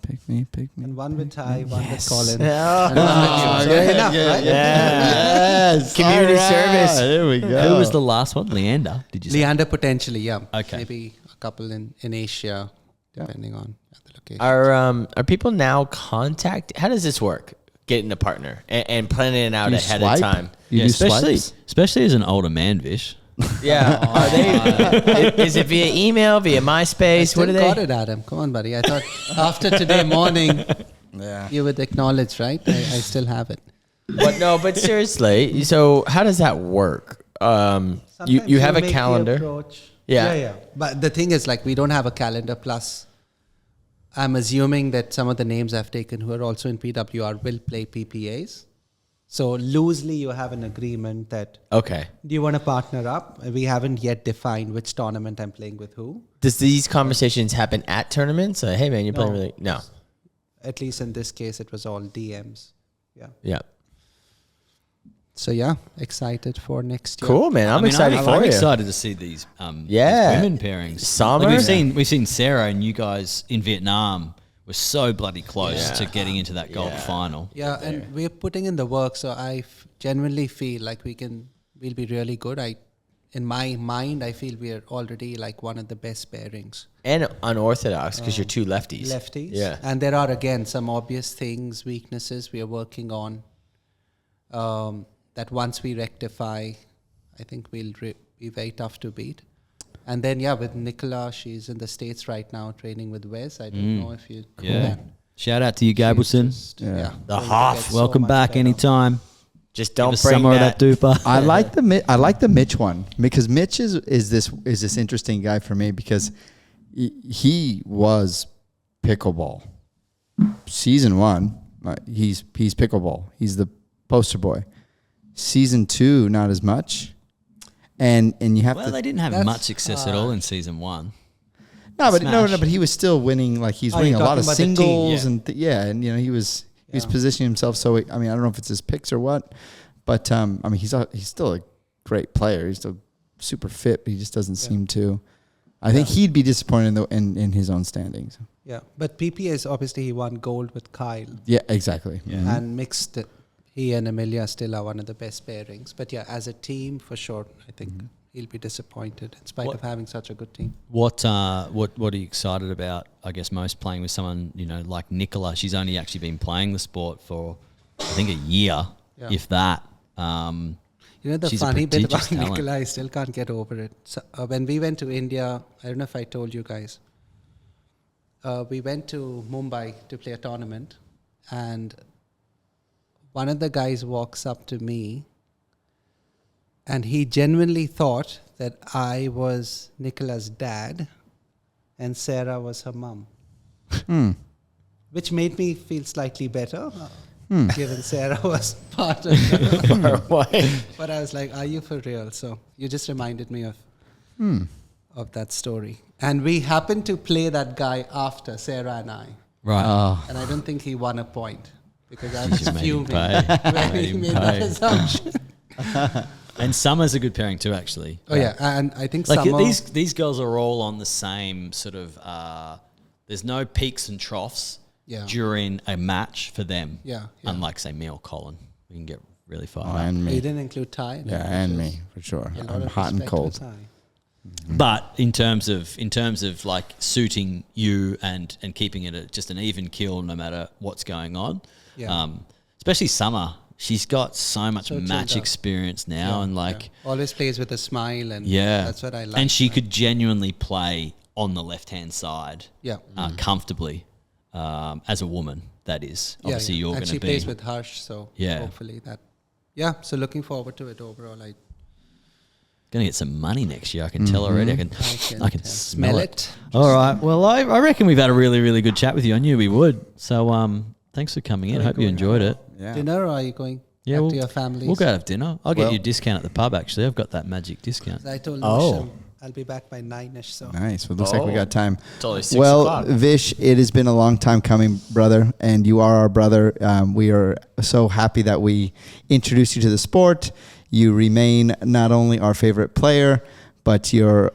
Pick me. and one with Ty, one with Colin. Yeah. And one with you. So enough, right? Yes. Community all right. service. There we go. Who was the last one? Leander, did you say? Leander potentially, yeah. Okay. Maybe a couple in Asia, depending on the location. Are people now how does this work? Getting a partner and planning it out You ahead swipe? of time. You do especially swipes? as an older man, Vish. Yeah. Are they? Is it via email, via MySpace? What are got they? it, Adam. Come on, buddy. I thought after today morning, Yeah. you would acknowledge, right? I still have it. But seriously, so how does that work? You have a calendar. Yeah. But the thing is, like, we don't have a calendar. Plus, I'm assuming that some of the names I've taken who are also in PWR will play PPAs. So loosely, you have an agreement that Okay. do you want to partner up? We haven't yet defined which tournament I'm playing with who. Does these conversations happen at tournaments? Hey man, you're playing No. really no. At least in this case, it was all DMs. Yeah. Yeah. So yeah, excited for next year. Cool, man. I'm excited for I'm you. excited to see these Yeah. these women pairings. Summer. Like we've seen Sarah and you guys in Vietnam were so bloody close to getting into that gold final. Yeah, and we're putting in the work, so I genuinely feel like we'll be really good. In my mind, I feel we're already like one of the best pairings. And unorthodox because you're 2 lefties. Lefties. Yeah. And there are, again, some obvious things, weaknesses we are working on that once we rectify, I think we'll be very tough to beat. And then, yeah, with Nicola, she's in the States right now training with Wes. I don't know if you know that. Shout out to you, Gabelson. Yeah. The going to Hoff. get so Welcome much back better. anytime. Just Give don't us bring some more of that duper. I like the Mitch one because Mitch is this interesting guy for me because he was pickleball season 1. He's pickleball. He's the poster boy. Season 2, not as much. And you have Well, to. they didn't have That's much success at all in season 1. No, but Smash. but he was still winning. Like he's winning you're a lot of talking about the team, singles and and he was positioning himself. So I mean, I don't know if it's his picks or what, but I mean, he's still a great player. He's still super fit, but he just doesn't seem to. I think he'd be disappointed in his own standings. Yeah, but PPA is obviously he won gold with Kyle Yeah, exactly. and mixed. He and Amelia still are one of the best pairings. But yeah, as a team, for sure, I think he'll be disappointed in spite of having such a good team. What are you excited about? I guess most playing with someone like Nicola. She's only actually been playing the sport for I think a year, if that. The She's a funny bit prodigious about talent. Nicola, I still can't get over it. So, when we went to India, I don't know if I told you guys, we went to Mumbai to play a tournament, and one of the guys walks up to me, and he genuinely thought that I was Nicola's dad, and Sarah was her mum, which made me feel slightly better. Given Sarah was part of it. But I was like, are you for real? So you just reminded me of that story. And we happened to play that guy after, Sarah and I. Right. And I don't think he won a point because I You was made him fuming pay. when Made he him made that pay. assumption. And Summer's a good pairing too, actually. Oh, yeah. And I think Like Summer... these girls are all on the same sort of There's no peaks and troughs Yeah. during a match for them. Yeah. Unlike, say, me or Colin. We can get really fired Oh, up. and You me. didn't include Ty. Yeah, and me for sure. A lot I'm of hot and respect cold. to Ty. But in terms of like suiting you and keeping it at just an even kill no matter what's going on, Yeah. especially Summer, she's got so much So match chilled out. experience now, and like always plays with a smile, and yeah, that's what I like. And she could genuinely play on the left hand side, Yeah. comfortably, as a woman. That is obviously you're and going she to be. plays with Harsh, so Yeah. hopefully that. Yeah, so looking forward to it overall. I Going to get some money next year. I can tell already. I can can smell it. All right. Well, I reckon we've had a really, really good chat with you. I knew we would. So thanks for coming in. Hope you enjoyed it. Yeah. dinner, or are you going Yeah, back to your family? We'll go have dinner. I'll get Well- you a discount at the pub, actually. I've got that magic discount. I told Oh. Michelle I'll be back by 9ish. So Nice. Well, looks like we got time. It's only 6 Well, o'clock. Vish, it has been a long time coming, brother, and you are our brother. We are so happy that we introduced you to the sport. You remain not only our favorite player, but you're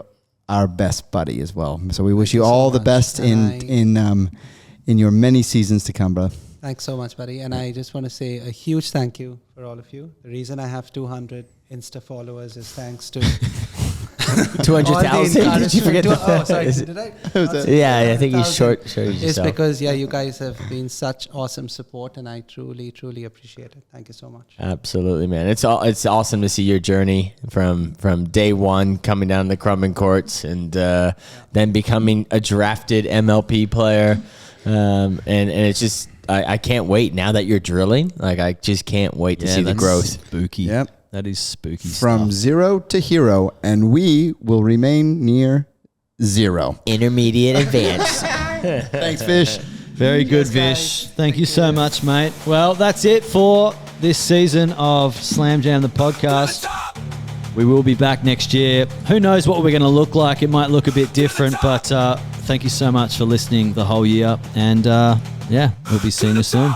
our best buddy as well. So we wish you you so all the much. best And in your many seasons to come, brother. thanks so much, buddy. And I just want to say a huge thank you for all of you. The reason I have 200 Insta followers is thanks to 200,000. Did you forget the? Oh, sorry. Did I? Yeah, I think you 200,000 shorted It's yourself. because you guys have been such awesome support, and I truly, truly appreciate it. Thank you so much. Absolutely, man. It's awesome to see your journey from day one coming down the Crumbin courts and then becoming a drafted MLP player. And it's just I can't wait now that you're drilling. Like I just can't wait to see the that's growth. Spooky. Yep. That is spooky From stuff. 0 to hero, and we will remain near 0. Intermediate advance. Thanks, Vish. Very good, Yes, Vish. guys. Thank you so much, mate. Well, that's it for this season of Slam Jam the podcast. We will be back next year. Who knows what we're going to look like? It might look a bit different, but thank you so much for listening the whole year. And yeah, we'll be seeing you soon.